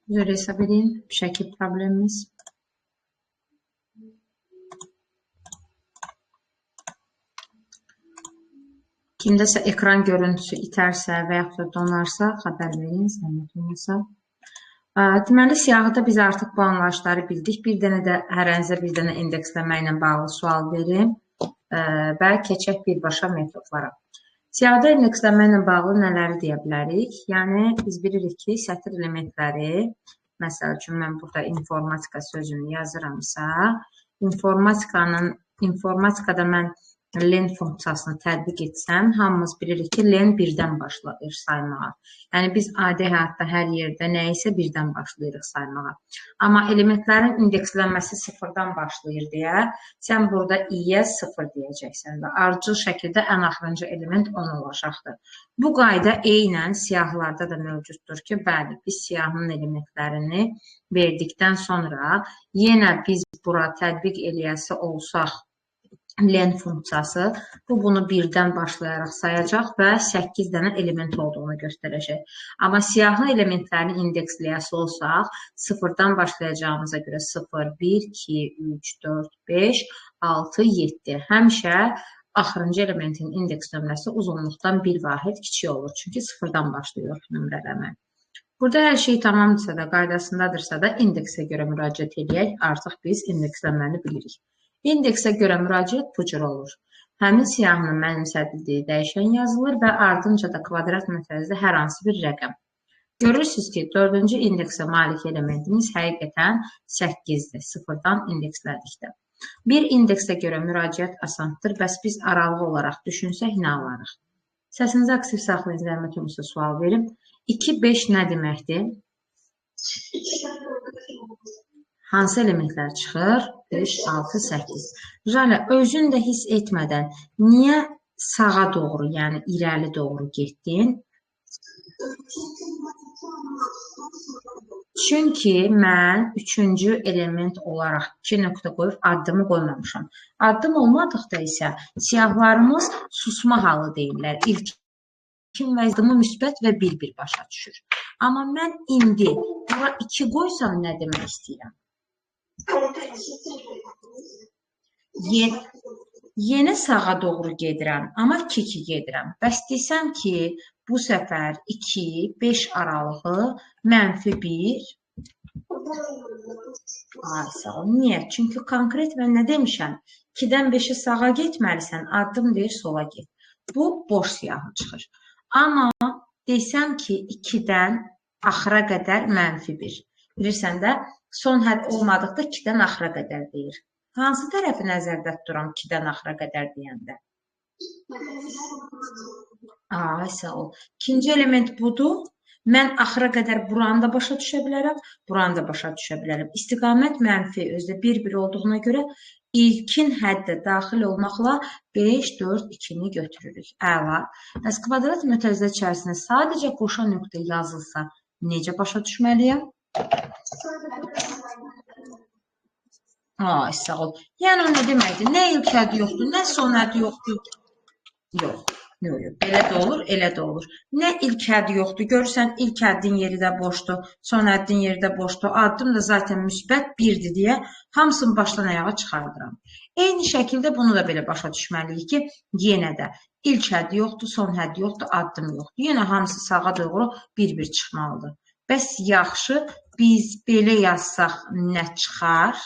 Üzr hesab edin, şəkil problemimiz. Kimdəsə ekran görüntüsü itərsə və yaxud da donarsa, xəbər verin, zəhmət olmasa. Deməli, siyahıda biz artıq bu anlayışları bildik. Bir dənə də hərənizə bir dənə indeksləmə ilə bağlı sual verim və keçək birbaşa metodlara. Siyahıda indeksləmə ilə bağlı nələri deyə bilərik? Yəni, biz bilirik ki, sətir elementləri, məsəl üçün, mən burada informatika sözünü yazıramsa, informatikada mən len funksiyasını tətbiq etsəm, hamımız bilirik ki, len birdən başlayır saymağa. Yəni, biz adi həyatda hər yerdə nə isə birdən başlayırıq saymağa. Amma elementlərin indekslənməsi sıfırdan başlayır deyə, sən burada i-yə sıfır deyəcəksən və ardıcıl şəkildə ən axırıncı element 10 olacaqdır. Bu qayda eynən siyahılarda da mövcuddur ki, bəli, biz siyahının elementlərini verdikdən sonra yenə biz bura tətbiq eləyəsi olsaq, len funksiyası, bunu birdən başlayaraq sayacaq və 8 dənə element olduğunu göstərəcək. Amma siyahı elementlərini indeksləyəsi olsaq, sıfırdan başlayacağımıza görə 0, 1, 2, 3, 4, 5, 6, 7. Həmişə axırıncı elementin indeks nömrəsi uzunluqdan bir vahid kiçik olur. Çünki sıfırdan başlayır nömrələmə. Burada hər şey tamamdırsa da, qaydasındadırsa da indeksə görə müraciət edək. Artıq biz indeksləməni bilirik. İndeksə görə müraciət bu cür olur. Həmin siyahının mənimsədildiyi dəyişən yazılır və ardınca da kvadrat mötərizədə hər hansı bir rəqəm. Görürsünüz ki, 4-cü indeksə malik elementimiz həqiqətən 8-dir, sıfırdan indeksledikdə. Bir indeksə görə müraciət asandır, bəs biz aralı olaraq düşünsək nə alarıq? Səsinizi aktiv saxlayın, zəhmət olmasa sual verim. 2, 5 nə deməkdir? Hansı elementlər çıxır? 5, 6, 8. Jalə, özün də hiss etmədən niyə sağa doğru, yəni irəli doğru getdin? Çünki mən 3-cü element olaraq 2 nöqtə qoyub addımı qoymamışam. Addım olmadıqda isə siyahlarımız susma halı deyirlər. İlkin vəzdimi müsbət və bir başa düşür. Amma mən indi bura 2 qoysam nə demək istəyirəm? Yenə sağa doğru gedirəm, amma 2 gedirəm. Bəs desəm ki, bu səfər 2, 5 aralığı -1. Ay, sağ ol. Niyə? Çünki konkret mən nə demişəm? 2-dən 5-ə sağa getməlisən, addım deyir sola get. Bu boş siyahı çıxır. Amma desəm ki, 2-dən axıra qədər -1. Bilirsən də, son hədd olmadıqda 2-dən axıra qədər deyir. Hansı tərəfi nəzərdə tuturam 2-dən axıra qədər deyəndə? Ay, sağ ol. İkinci element budur. Mən axıra qədər buranı da başa düşə bilərəm, buranı da başa düşə bilərəm. İstiqamət mənfi özdə 1 olduğuna görə ilkin həddə daxil olmaqla 5, 4, 2-ni götürürük. Əla. Bəs kvadrat mötərizə içərisində sadəcə qoşa nöqtə yazılsa necə başa düşməliyəm? Ay, sağ ol. Yəni o nə deməkdir? Nə ilk həddi yoxdur, nə son həddi yoxdur? Yox. Belə də olur, elə də olur. Nə ilk həddi yoxdur? Görürsən, ilk həddin yeri də boşdur, son həddin yeri də boşdur. Addım da zaten müsbət 1-dir deyə hamısını başdan ayağa çıxardıram. Eyni şəkildə bunu da belə başa düşməliyik ki, yenə də ilk həddi yoxdur, son həddi yoxdur, addım yoxdur. Yenə hamısı sağa doğru bir çıxmalıdır. Bəs yaxşı, biz belə yazsaq nə çıxar?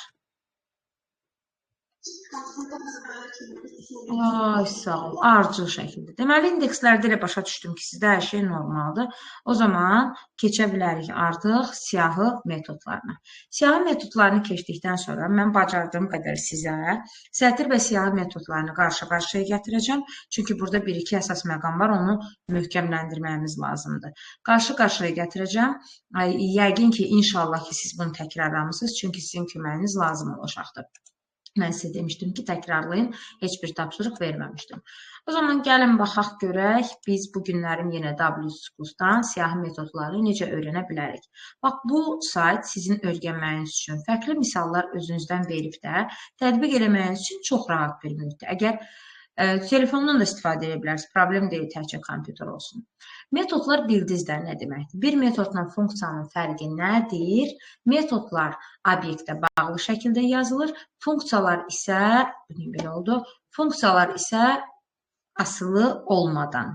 Ay, sağ ol. Ardıcıl şəkildə. Deməli, indekslərdə elə başa düşdüm ki, sizdə hər şey normaldır. O zaman keçə bilərik artıq siyahı metodlarına. Siyahı metodlarını keçdikdən sonra mən bacardığım qədər sizə sətir və siyahı metodlarını qarşı-qarşıya gətirəcəm. Çünki burada 1-2 əsas məqam var, onu möhkəmləndirməyimiz lazımdır. Qarşı-qarşıya gətirəcəm. Yəqin ki, inşallah ki, siz bunu təkrarlamışsınız, çünki sizin köməyiniz lazım olacaqdır. Mən sizə demişdim ki, təkrarlayın, heç bir tapşırıq verməmişdim. O zaman gəlin baxaq görək, biz bu günlərim yenə WSchools'dan siyahı metodları necə öyrənə bilərik. Bax, bu sayt sizin öyrənməyiniz üçün fərqli misallar özünüzdən verib də, tətbiq eləməyiniz üçün çox rahat bir mühitdir. Əgər telefondan da istifadə edə bilərsiniz, problem deyil, təkcə kompüter olsun. Metodlar bildinizdə nə deməkdir? Bir metodla funksiyanın fərqi nədir? Metodlar obyektə bağlı şəkildə yazılır. Funksiyalar isə, belə oldu, funksiyalar isə asılı olmadan.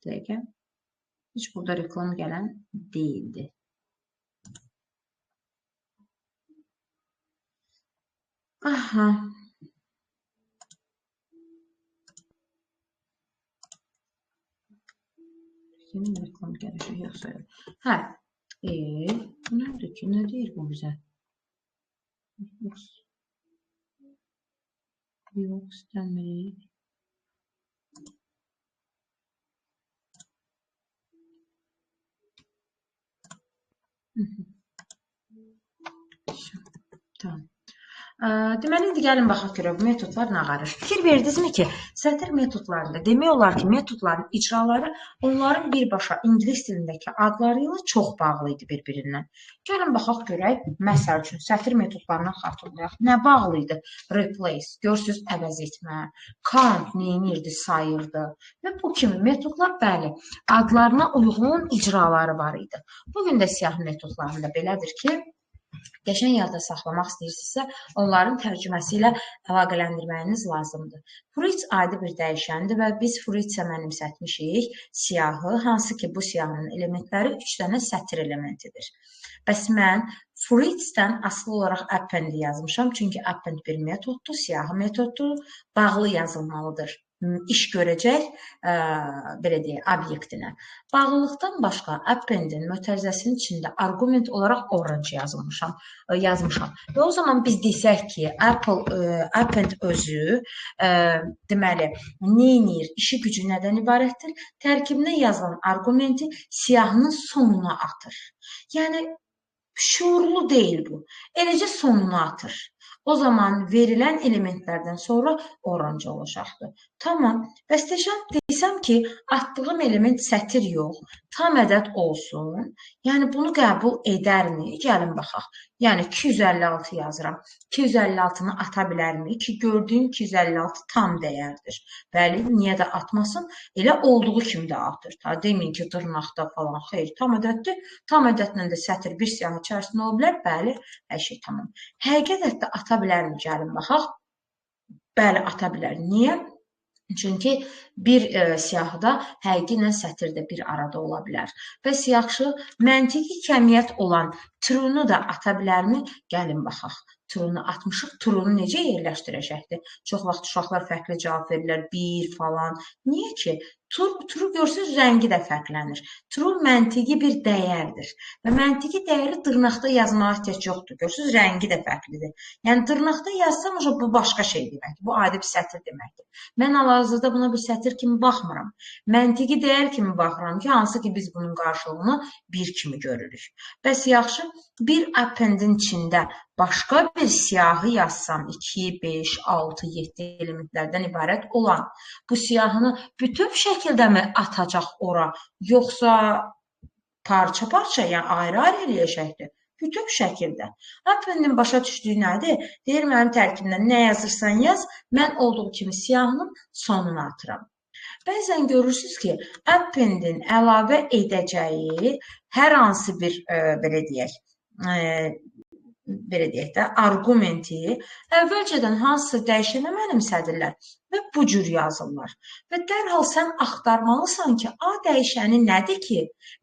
Heç burada reklam gələn deyildi. Aha. Senin reklam gəlişi yoxsa yox. Hə. Nədir ki? Nə deyir bu bizə? Yox, istəmirik. Tamam. Deməli, indi gəlin baxaq görək bu metodlar nə qarır. Fikir verdinizmi ki, sətir metodlarında demək olar ki, metodların icraları onların birbaşa ingilis dilindəki adları ilə çox bağlı idi bir-birindən. Gəlin baxaq görək, məsəl üçün, sətir metodlarından xatırlayaq. Nə bağlı idi? Replace, görsüz əvəz etmə, count, neyinirdi, sayırdı və bu kimi metodlar, bəli, adlarına uyğun icraları var idi. Bugün də siyahı metodlarında belədir ki, qəşəng yadda saxlamaq istəyirsinizsə, onların tərcüməsi ilə əlaqələndirməyiniz lazımdır. Fruits adi bir dəyişəndir və biz fruitsə mənimsətmişik siyahı, hansı ki, bu siyahının elementləri 3 dənə sətir elementidir. Bəs mən fruitsdən asılı olaraq append yazmışam, çünki append bir metoddur, siyahı metoddur, bağlı yazılmalıdır. İş görəcək, belə deyək, obyektinə. Bağlılıqdan başqa appendin mötərizəsinin içində arqument olaraq orange yazmışam. Və o zaman biz desək ki, append özü, deməli, neynir, işi gücü nədən ibarətdir? Tərkibində yazılan arqumenti siyahının sonuna atır. Yəni, şuurlu deyil bu. Eləcə sonuna atır. O zaman verilən elementlərdən sonra orange olacaqdır. Tamam. Bəs desəm ki, atdığım element sətir yox, tam ədəd olsun. Yəni, bunu qəbul edərmi? Gəlin baxaq. Yəni, 256 yazıram. 256-nı ata bilərmi? Ki, gördüyüm 256 tam dəyərdir. Bəli, niyə də atmasın? Elə olduğu kimi də atır. Deməyin ki, dırnaqda falan. Xeyr, tam ədəddir. Tam ədədlə də sətir bir siyahı içərisində ola bilər. Bəli, hər şey tamam. Həqiqətdə ata bilərmi? Gəlin baxaq. Bəli, ata bilər. Niyə? Çünki bir siyahıda həqiqi ilə sətir də bir arada ola bilər. Bəs yaxşı, məntiqi kəmiyyət olan true-nu da ata bilərmi? Gəlin baxaq. True-nu atmışıq. True-nu necə yerləşdirəcəkdir? Çox vaxt uşaqlar fərqli cavab verirlər. 1 falan. Niyə ki? True görsünüz, rəngi də fərqlənir. True məntiqi bir dəyərdir. Və məntiqi dəyəri dırnaqda yazmağa ehtiyac yoxdur. Görsünüz, rəngi də fərqlidir. Yəni, dırnaqda yazsam, bu başqa şey deməkdir. Bu adi bir sətir deməkdir. Mən hal-hazırda buna bir sətir kimi baxmıram. Məntiqi dəyər kimi baxıram ki, hansı ki, biz bunun qarşılığını 1 kimi görürük. Bəs yaxşı, bir appendin içində başqa bir siyahı yazsam, 2, 5, 6, 7 elementlərdən ibarət olan bu siyahını bütöv şəkildə mi atacaq ora, yoxsa parça-parça, yəni ayrı-ayrı eləyəcəkdir? Bütöv şəkildə. Appendin başa düşdüyü nədir? Deyir, mənim tərkibimdən nə yazırsan yaz, mən olduğu kimi siyahının sonuna atıram. Bəzən görürsünüz ki, appendin əlavə edəcəyi hər hansı bir, belə deyək də, arqumenti əvvəlcədən hansısa dəyişənə mənimsədirlər və bu cür yazırlar. Və dərhal sən axtarmalısan ki, A dəyişəni nədir ki,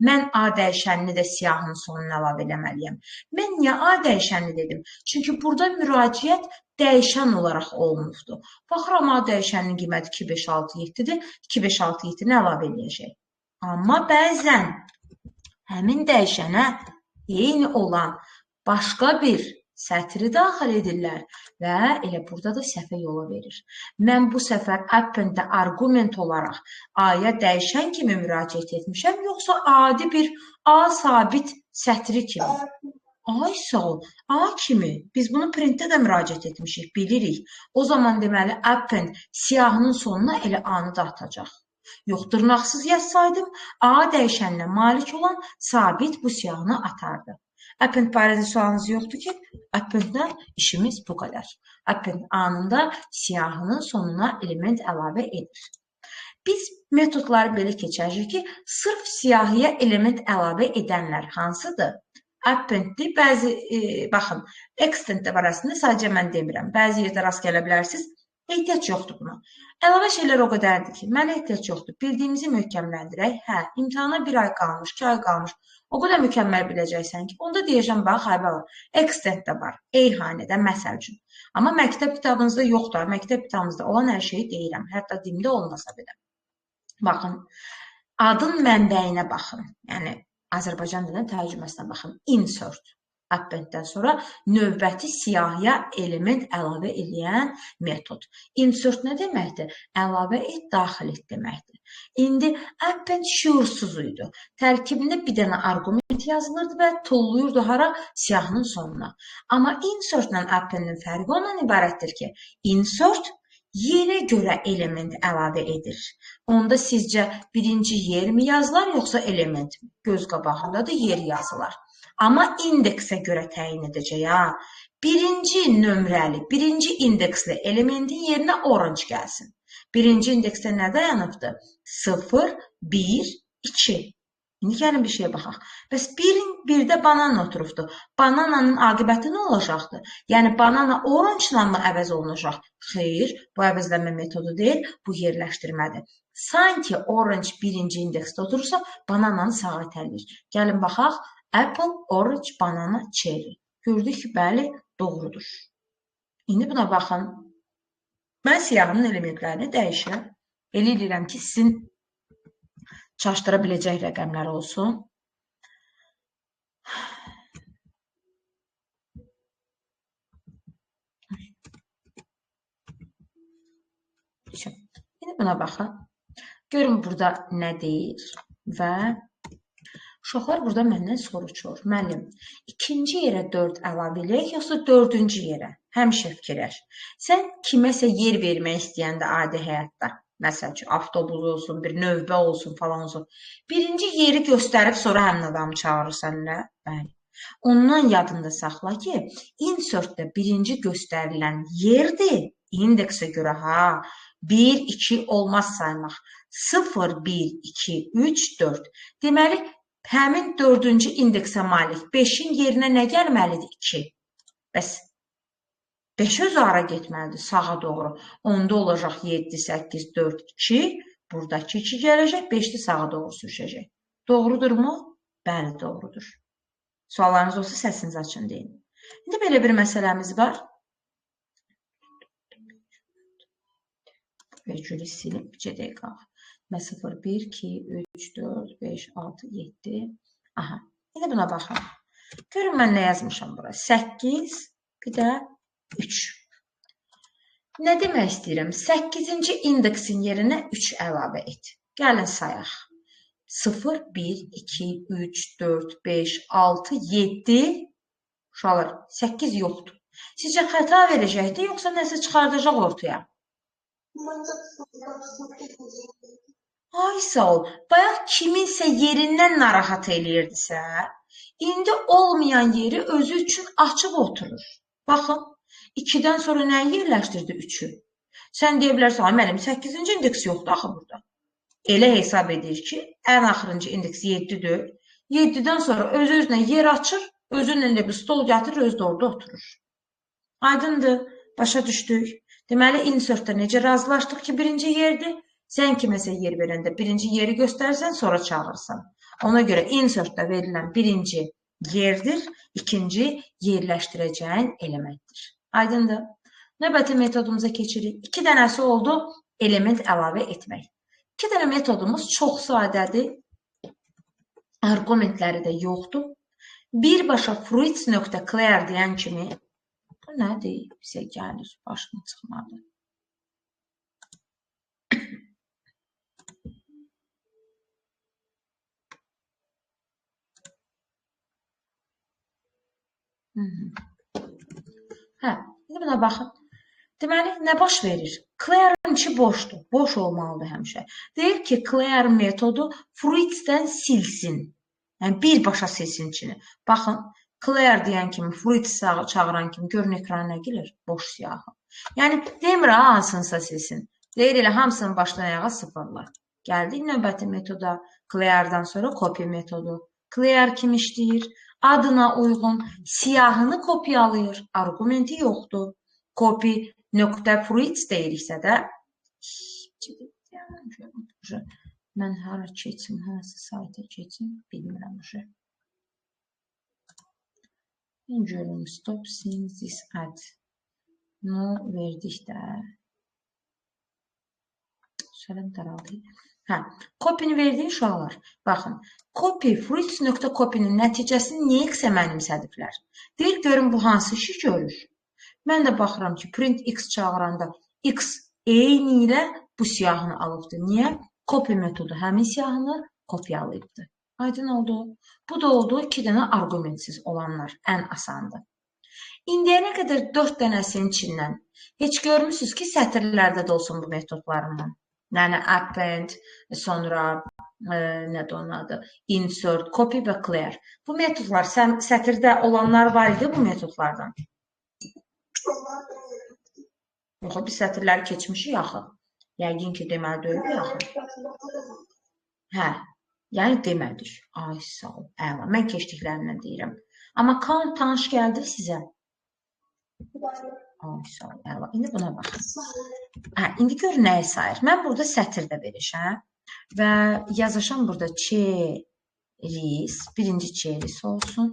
mən A dəyişənini də siyahının sonuna əlavə eləməliyəm. Mən niyə A dəyişəni dedim? Çünki burada müraciət dəyişən olaraq olunubdur. Baxıram, A dəyişəninin qiyməti 2, 5, 6, 7-dir. 2, 5, 6, 7-ni əlavə eləyəcək. Amma bəzən həmin dəyişənə eyni olan başqa bir sətri daxil edirlər və elə burada da səhvə yola verir. Mən bu səfər appenddə arqument olaraq A-ya dəyişən kimi müraciət etmişəm, yoxsa adi bir A sabit sətri kimi? Ay sağ ol. A kimi. Biz bunu printdə də müraciət etmişik, bilirik. O zaman deməli append siyahının sonuna elə A-nı da atacaq. Yox, dırnaqsız yazsaydım, A dəyişəninə malik olan sabit bu siyahını atardı. Append barədə sualınız yoxdur ki, appenddən işimiz bu qədər. Append A-nın da siyahının sonuna element əlavə edir. Biz metodları belə keçərik ki, sırf siyahıya element əlavə edənlər hansıdır? Appenddir. Bəzi, baxın, extend də var əslində, sadəcə mən demirəm. Bəzi yerdə rast gələ bilərsiniz. Ehtiyac yoxdur buna. Əlavə şeylər o qədərdir ki, mənə ehtiyac yoxdur. Bildiyimizi möhkəmləndirək. Hə, imtahana 1 ay qalmış, 2 ay qalmış. O qədər mükəmməl biləcəksən ki, onda deyəcəm, bax, ay bala, extend də var, eyhanədə, məsəl üçün. Amma məktəb kitabınızda yoxdur. Məktəb kitabınızda olan hər şeyi deyirəm. Hətta dildə olmasa belə. Baxın, adın mənbəyinə baxın. Yəni, Azərbaycan dilinin tərcüməsinə baxın. Insert. Appenddən sonra növbəti siyahıya element əlavə edən metod. Insert nə deməkdir? Əlavə et, daxil et deməkdir. İndi append şüursuz idi. Tərkibində bir dənə arqument yazılırdı və tolluyurdu hara? Siyahının sonuna. Amma insertlə appendin fərqi ondan ibarətdir ki, insert yerə görə element əlavə edir. Onda sizcə birinci yer mi yazılar, yoxsa element mi? Göz qabağında da yer yazılar. Amma indeksə görə təyin edəcək. Birinci nömrəli, birinci indeksli elementin yerinə orange gəlsin. Birinci indeksdə nə dayanıbdır? 0, 1, 2. İndi gəlin bir şeyə baxaq. Bəs birdə banana oturubdur. Banananın aqibəti nə olacaqdır? Yəni, banana orange-la mı əvəz olunacaq? Xeyr, bu əvəzlənmə metodu deyil, bu yerləşdirmədir. Sanki orange birinci indeksdə oturursa, banananı sağa itələyir. Gəlin baxaq. Apple, orange, banana, cherry. Gördük ki, bəli, doğrudur. İndi buna baxın. Mən siyahının elementlərini dəyişirəm. Elə edirəm ki, sizin çaşdıra biləcək rəqəmlər olsun. İndi buna baxın. Görün burada nə deyir və uşaqlar burada məndən soruşur. Müəllim, ikinci yerə 4 əlavə eləyək, yoxsa dördüncü yerə? Həmişə fikirləş. Sən kiməsə yer vermək istəyəndə adi həyatda, məsəl üçün, avtobus olsun, bir növbə olsun, falan olsun. Birinci yeri göstərib, sonra həmin adamı çağırırsan, nə? Bəli. Ondan yadında saxla ki, insertdə birinci göstərilən yerdir, indeksə görə, 1, 2 olmaz saymaq. 0, 1, 2, 3, 4. Deməli, həmin dördüncü indeksə malik 5-in yerinə nə gəlməlidir? 2. Bəs 5 öz ara getməlidir sağa doğru. Onda olacaq 7, 8, 4, 2. Buradakı 2 gələcək, 5-li sağa doğru sürüşəcək. Doğrudurmu? Bəli, doğrudur. Suallarınız olsa səsinizi açın deyin. İndi belə bir məsələmiz var. Vergülü silib, gedək qalaq. 0, 1, 2, 3, 4, 5, 6, 7. Aha, indi buna baxın. Görün mən nə yazmışam bura. 8, bir də 3. Nə demək istəyirəm? 8-ci indeksin yerinə 3 əlavə et. Gəlin sayaq. 0, 1, 2, 3, 4, 5, 6, 7. Uşaqlar, 8 yoxdur. Sizcə xəta verəcəkdir, yoxsa nəsə çıxardacaq ortaya? Ay sağ ol. Bayaq kiminsə yerindən narahat eləyirdisə, indi olmayan yeri özü üçün açıq oturur. Baxın, 2-dən sonra nəyi yerləşdirdi 3-ü? Sən deyə bilərsən, ay müəllim, 8-ci indeks yoxdur axı burada. Elə hesab edir ki, ən axırıncı indeks 7-dir. 7-dən sonra öz-özünə yer açır, özünlə də bir stol gətirir, özü də orada oturur. Aydındır, başa düşdük. Deməli, insertdə necə razılaşdıq ki, birinci yerdir? Sən kiməsə yer verəndə birinci yeri göstərsən, sonra çağırırsan. Ona görə insertdə verilən birinci yerdir, ikinci yerləşdirəcəyin elementdir. Aydındır. Növbəti metodumuza keçirik. 2 dənəsi oldu element əlavə etmək. 2 dənə metodumuz çox sadədir. Arqumentləri də yoxdur. Birbaşa fruits.clear deyən kimi bu nədir? Bizə gəlir, başına çıxmadı. Hə, indi buna baxın. Deməli, nə baş verir? Clear-ın içi boşdur. Boş olmalıdır həmişə. Deyir ki, clear metodu fruitsdən silsin. Yəni, birbaşa silsin içini. Baxın, clear deyən kimi, fruits çağıran kimi görün ekrana nə gəlir? Boş siyahı. Yəni, demir hansınsa silsin. Deyir elə hamısının başdan ayağa sıfırlar. Gəldik növbəti metoda. Clear-dan sonra copy metodu. Clear kim işləyir? Adına uyğun siyahını kopyalayır. Argumenti yoxdur. Copy nöqtə fruits deyiriksə də mən hara keçim, hansı sayta keçim bilmirəm. Mən görüm, stop seeing this ad. Bunu verdik də. Sələm daraldı. Hə, copy-ni verdiyi uşaqlar. Baxın, copy fruits.copy-nin nəticəsini neyə mənimsədiblər? Deyir, görün bu hansı işi görür? Mən də baxıram ki, print x çağıranda x eyni ilə bu siyahını alıbdır. Niyə? Copy metodu həmin siyahını kopyalayıbdır. Aydın oldu. Bu da oldu 2 dənə argumentsiz olanlar. Ən asandır. İndiyənə qədər 4 dənəsinin içindən heç görmüsünüz ki, sətirlərdə də olsun bu metodlarından. Yəni append, sonra nədir onun adı? Insert, copy və clear. Bu metodlar, sətirdə olanlar var idi bu metodlardan. Yox, biz sətirləri keçmişik axı. Yəqin ki, deməli deyil axı. Hə, yəni demədik. Ay, sağ ol, əla. Mən keçdiklərindən deyirəm. Amma count tanış gəldi sizə. Ay, sağ ol, əla. İndi buna baxın. Hə, indi görün nəyə sayır. Mən burada sətir də verişəm. Və yazışam burada çeris, birinci çeris olsun.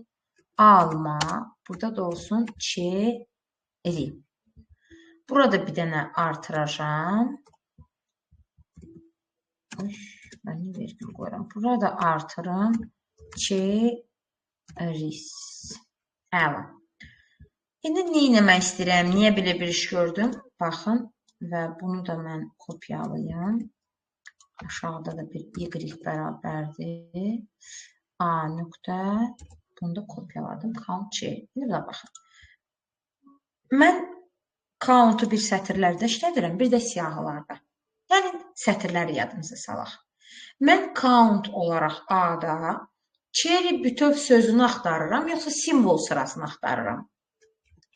Alma, burada da olsun çeri. Burada bir dənə artıracam. Mən nə vergül qoyuram? Burada artırım. Çeris. Əla. İndi nə etmək istəyirəm? Niyə belə bir iş gördüm? Baxın. Və bunu da mən kopyalayım. Aşağıda da bir y bərabərdir. A nöqtə. Bunu da kopyaladım. Count C. İndi buna baxın. Mən count-u bir sətirlərdə işlədirəm, bir də siyahılarda. Yəni, sətirləri yadımıza salaq. Mən count olaraq A-da cherry bütöv sözünü axtarıram, yoxsa simvol sırasını axtarıram?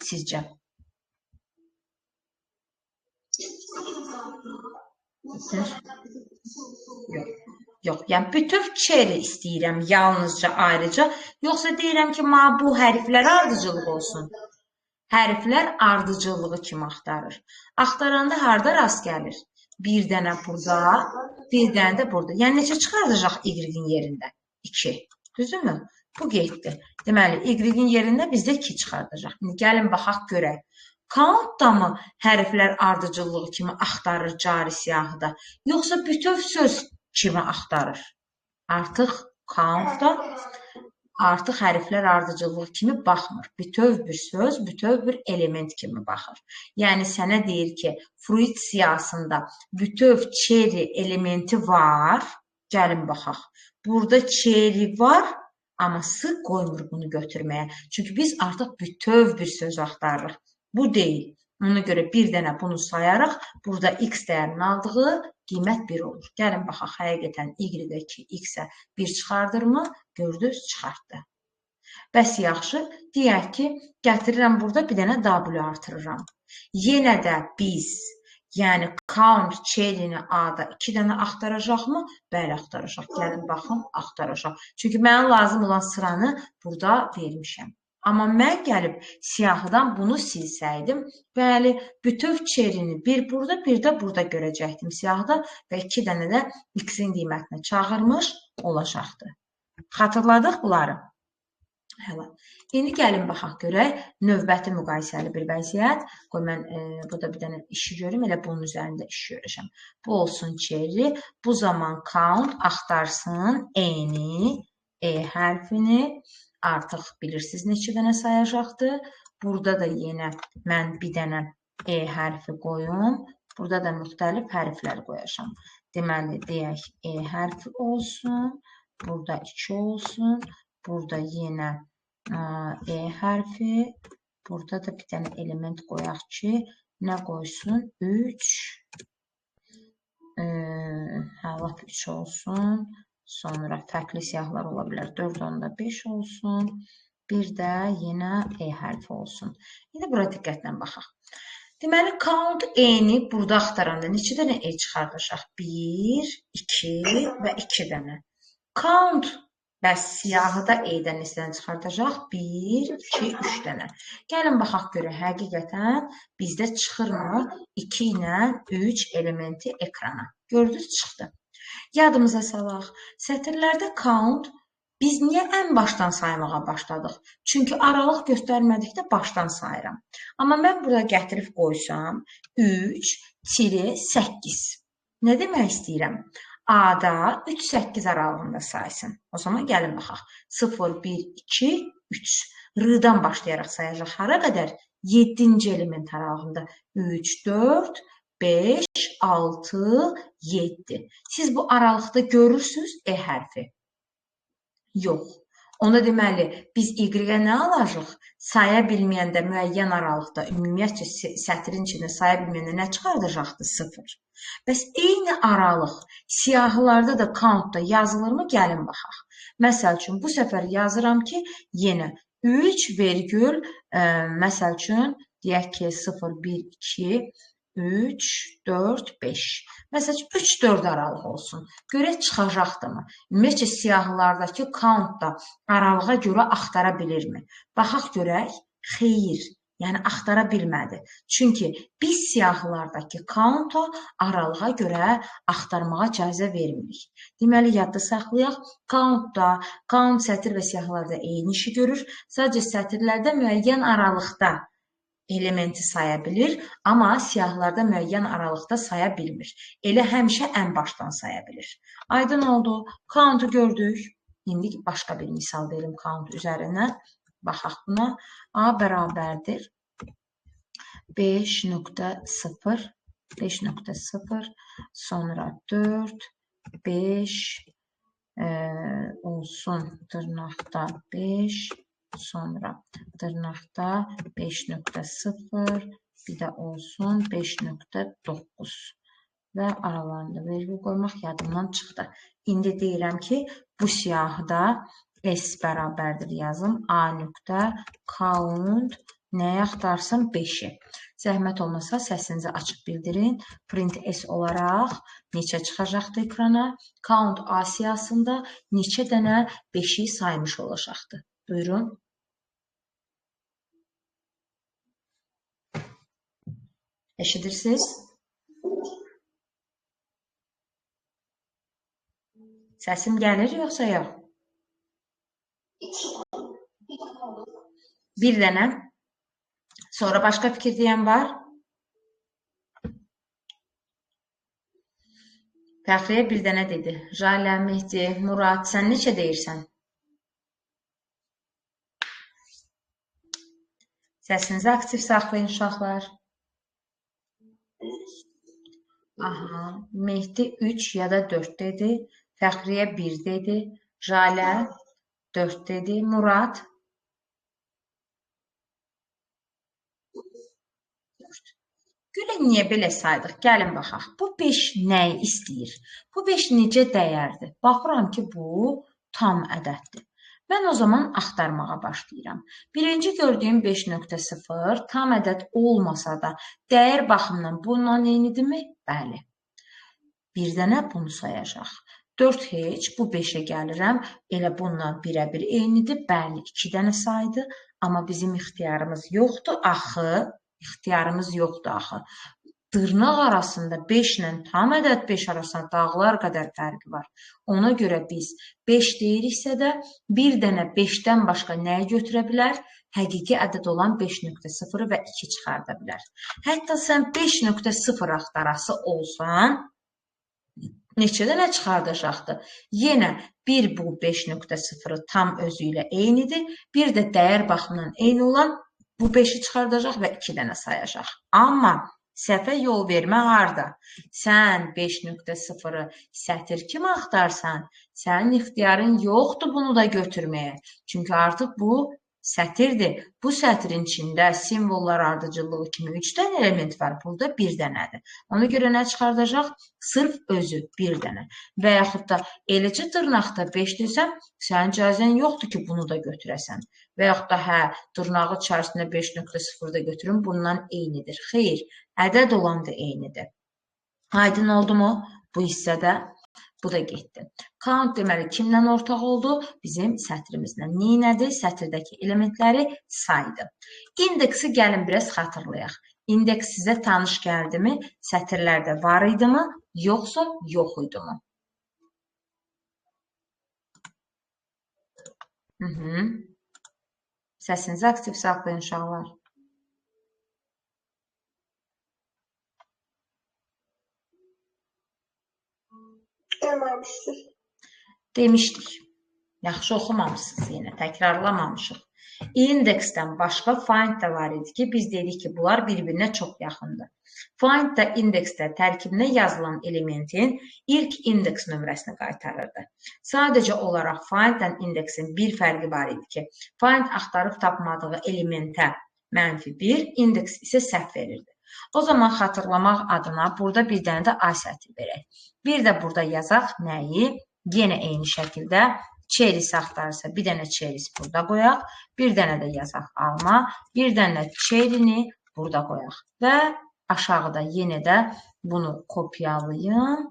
Sizcə? Yox, yəni bütöv cherry istəyirəm yalnızca ayrıca, yoxsa deyirəm ki, bu hərflər ardıcılıq olsun. Hərflər ardıcıllığı kimi axtarır. Axtaranda harada rast gəlir? Bir dənə burada, bir dənə də burada. Yəni, neçə çıxardacaq y-in yerində? 2. Düzdürmü? Bu getdi. Deməli, y-in yerində bizdə 2 çıxardacaq. İndi gəlin, baxaq, görək. Count da mı hərflər ardıcıllığı kimi axtarır cari siyahıda? Yoxsa bütöv söz kimi axtarır? Artıq count da artıq hərflər ardıcılığı kimi baxmır. Bütöv bir söz, bütöv bir element kimi baxır. Yəni, sənə deyir ki, fruit siyahısında bütöv cherry elementi var. Gəlin, baxaq. Burada cherry var, amma sıx qoymur bunu götürməyə. Çünki biz artıq bütöv bir söz axtarırıq. Bu deyil. Ona görə bir dənə bunu sayaraq, burada x dəyərinin aldığı qiymət 1 olur. Gəlin, baxaq, həqiqətən y-dəki x-ə 1 çıxardırmı? Gördünüz, çıxartdı. Bəs yaxşı, deyək ki, gətirirəm burada bir dənə w artırıram. Yenə də biz, yəni count cherry-ni A-da 2 dənə axtaracaqmı? Bəli, axtaracaq. Gəlin, baxın, axtaracaq. Çünki mənə lazım olan sıranı burada vermişəm. Amma mən gəlib siyahıdan bunu silsəydim, bəli, bütöv cherry-ni bir burada, bir də burada görəcəkdim siyahıda və 2 dənə də x-in qiymətini çağırmış olacaqdı. Xatırladıq bunları? Hələ. İndi gəlin, baxaq, görək. Növbəti müqayisəli bir vəziyyət. Qoy, mən burada bir dənə işi görüm, elə bunun üzərində iş görəcəm. Bu olsun cherry. Bu zaman count axtarsın e-ni, e hərfini. Artıq bilirsiniz neçə dənə sayacaqdır. Burada da yenə mən bir dənə e hərfi qoyum. Burada da müxtəlif hərflər qoyacam. Deməli, deyək, e hərfi olsun. Burada 2 olsun. Burada yenə E hərfi. Burada da bir dənə element qoyaq ki, nə qoysun? 3. Lap 3 olsun. Sonra fərqli siyahılar ola bilər. 4 onda 5 olsun. Bir də yenə E hərfi olsun. İndi bura diqqətlə baxaq. Deməli, count E-ni burada axtaranda neçə dənə E çıxardacaq? 1, 2 və 2 dənə. Count bəs siyahıda E-dən neçə dənə çıxardacaq? 1, 2, 3 dənə. Gəlin baxaq görə, həqiqətən bizdə çıxırmı 2 ilə 3 elementi ekrana? Gördünüz, çıxdı. Yadımıza salaq. Sətirlərdə count biz niyə ən başdan saymağa başladıq? Çünki aralıq göstərmədikdə başdan sayıram. Amma mən burada gətirib qoysam 3-8. Nə demək istəyirəm? A-da 3-8 aralığında saysın. O zaman gəlin baxaq. 0, 1, 2, 3. R-dan başlayaraq sayacaq. Hara qədər? 7-ci element aralığında. 3, 4, 5, 6, 7. Siz bu aralıqda görürsünüz E hərfi. Yox. Onda deməli, biz Y-ə nə alacaq? Saya bilməyəndə müəyyən aralıqda, ümumiyyətcə sətrin içində saya bilməyəndə nə çıxardacaqdır? 0. Bəs eyni aralıq siyahılarda da countda yazılırmı? Gəlin baxaq. Məsəl üçün, bu səfər yazıram ki, yenə 3 vergül, məsəl üçün, deyək ki, 0, 1, 2, 3, 4, 5. Məsəl üçün, 3-4 aralıq olsun. Görək çıxacaqdırmı? Ümumiyyətcə, siyahılardakı count da aralığa görə axtara bilirmi? Baxaq görək. Xeyr. Yəni, axtara bilmədi. Çünki biz siyahılardakı count-u aralığa görə axtarmağa icazə vermirik. Deməli, yadda saxlayaq. Count sətir və siyahılarda eyni işi görür. Sadəcə sətirlərdə müəyyən aralıqda elementi saya bilir, amma siyahılarda müəyyən aralıqda saya bilmir. Elə həmişə ən başdan saya bilir. Aydın oldu. Count-u gördük. İndi başqa bir misal verim count üzərindən. Baxaq buna. A bərabərdir 5.0, 5.0, sonra 4, 5 olsun dırnaqda 5, sonra dırnaqda 5.0, bir də olsun 5.9 və aralarında vergül qoymaq yadımdan çıxdı. İndi deyirəm ki, bu siyahıda S bərabərdir yazım. A.count nəyə axtarsın? 5-i. Zəhmət olmasa səsinizi açıq bildirin. Print S olaraq neçə çıxacaqdı ekrana? Count A siyahısında neçə dənə 5-i saymış olacaqdı? Buyurun. Eşidirsiniz? Səsim gəlir yoxsa yox? Bir dənə. Sonra başqa fikir deyən var? Fəxriyə bir dənə dedi. Jalə, Mehdi, Murad, sən neçə deyirsən? Səsinizi aktiv saxlayın uşaqlar. Aha, Mehdi 3 ya da 4 dedi. Fəxriyə 1 dedi. Jalə 4 dedi. Murad 4. Gülün niyə belə saydıq? Gəlin baxaq. Bu 5 nəyi istəyir? Bu 5 necə dəyərdir? Baxıram ki, bu tam ədəddir. Mən o zaman axtarmağa başlayıram. Birinci gördüyüm 5.0 tam ədəd olmasa da dəyər baxımından bundan eynidirmi? Bəli. Bir dənə bunu sayacaq. 4 heç, bu 5-ə gəlirəm. Elə bundan birə-bir eynidir. Bəli, 2 dənə saydı. Amma bizim ixtiyarımız yoxdur axı. İxtiyarımız yoxdur axı. Dırnaq arasında 5 ilə tam ədəd 5 arasında dağlar qədər fərqi var. Ona görə biz 5 deyiriksə də bir dənə 5-dən başqa nəyi götürə bilər? Həqiqi ədəd olan 5.0 və 2 çıxarda bilər. Hətta sən 5.0 axtarası olsan, neçə dənə çıxardacaqdır? Yenə bir bu 5.0 tam özü ilə eynidir. Bir də dəyər baxımından eyni olan bu 5-i çıxardacaq və 2 dənə sayacaq. Amma səhvə yol vermə harda? Sən 5.0-ı sətir kimi axtarsan, sənin ixtiyarın yoxdur bunu da götürməyə. Çünki artıq bu sətirdir. Bu sətrin içində simvollar ardıcıllığı kimi 3 dənə element var. Burada 1 dənədir. Ona görə nə çıxardacaq? Sırf özü 1 dənə. Və yaxud da eləcə dırnaqda 5 desəm, sənin icazən yoxdur ki, bunu da götürəsən. Və yaxud da hə, dırnağı içərisində 5.0 da götürün, bundan eynidir. Xeyr, ədəd olan da eynidir. Aydın oldu mu bu hissədə? Bu da getdi. Count deməli kimlə ortaq oldu? Bizim sətrimizlə. Neynədir? Sətirdəki elementləri saydı. İndeksi gəlin biraz xatırlayaq. İndeks sizə tanış gəldimi? Sətirlərdə var idi mi? Yoxsa yox idi mi? Səsinizi aktiv saxlayın uşaqlar. Demişdik. Yaxşı oxumamışsınız yenə, təkrarlamamışıq. İndeksdən başqa find da var idi ki, biz dedik ki, bunlar bir-birinə çox yaxındır. Find da indeksdə tərkibinə yazılan elementin ilk indeks nömrəsini qaytarırdı. Sadəcə olaraq finddən indeksin bir fərqi var idi ki, find axtarıb tapmadığı elementə -1, indeks isə səhv verirdi. O zaman xatırlamaq adına burada bir dənə də A sətri verək. Bir də burada yazaq nəyi? Yenə eyni şəkildə çerisi axtarırsa bir dənə çerisi burada qoyaq. Bir dənə də yazaq alma. Bir dənə çerini burada qoyaq. Və aşağıda yenə də bunu kopyalayın.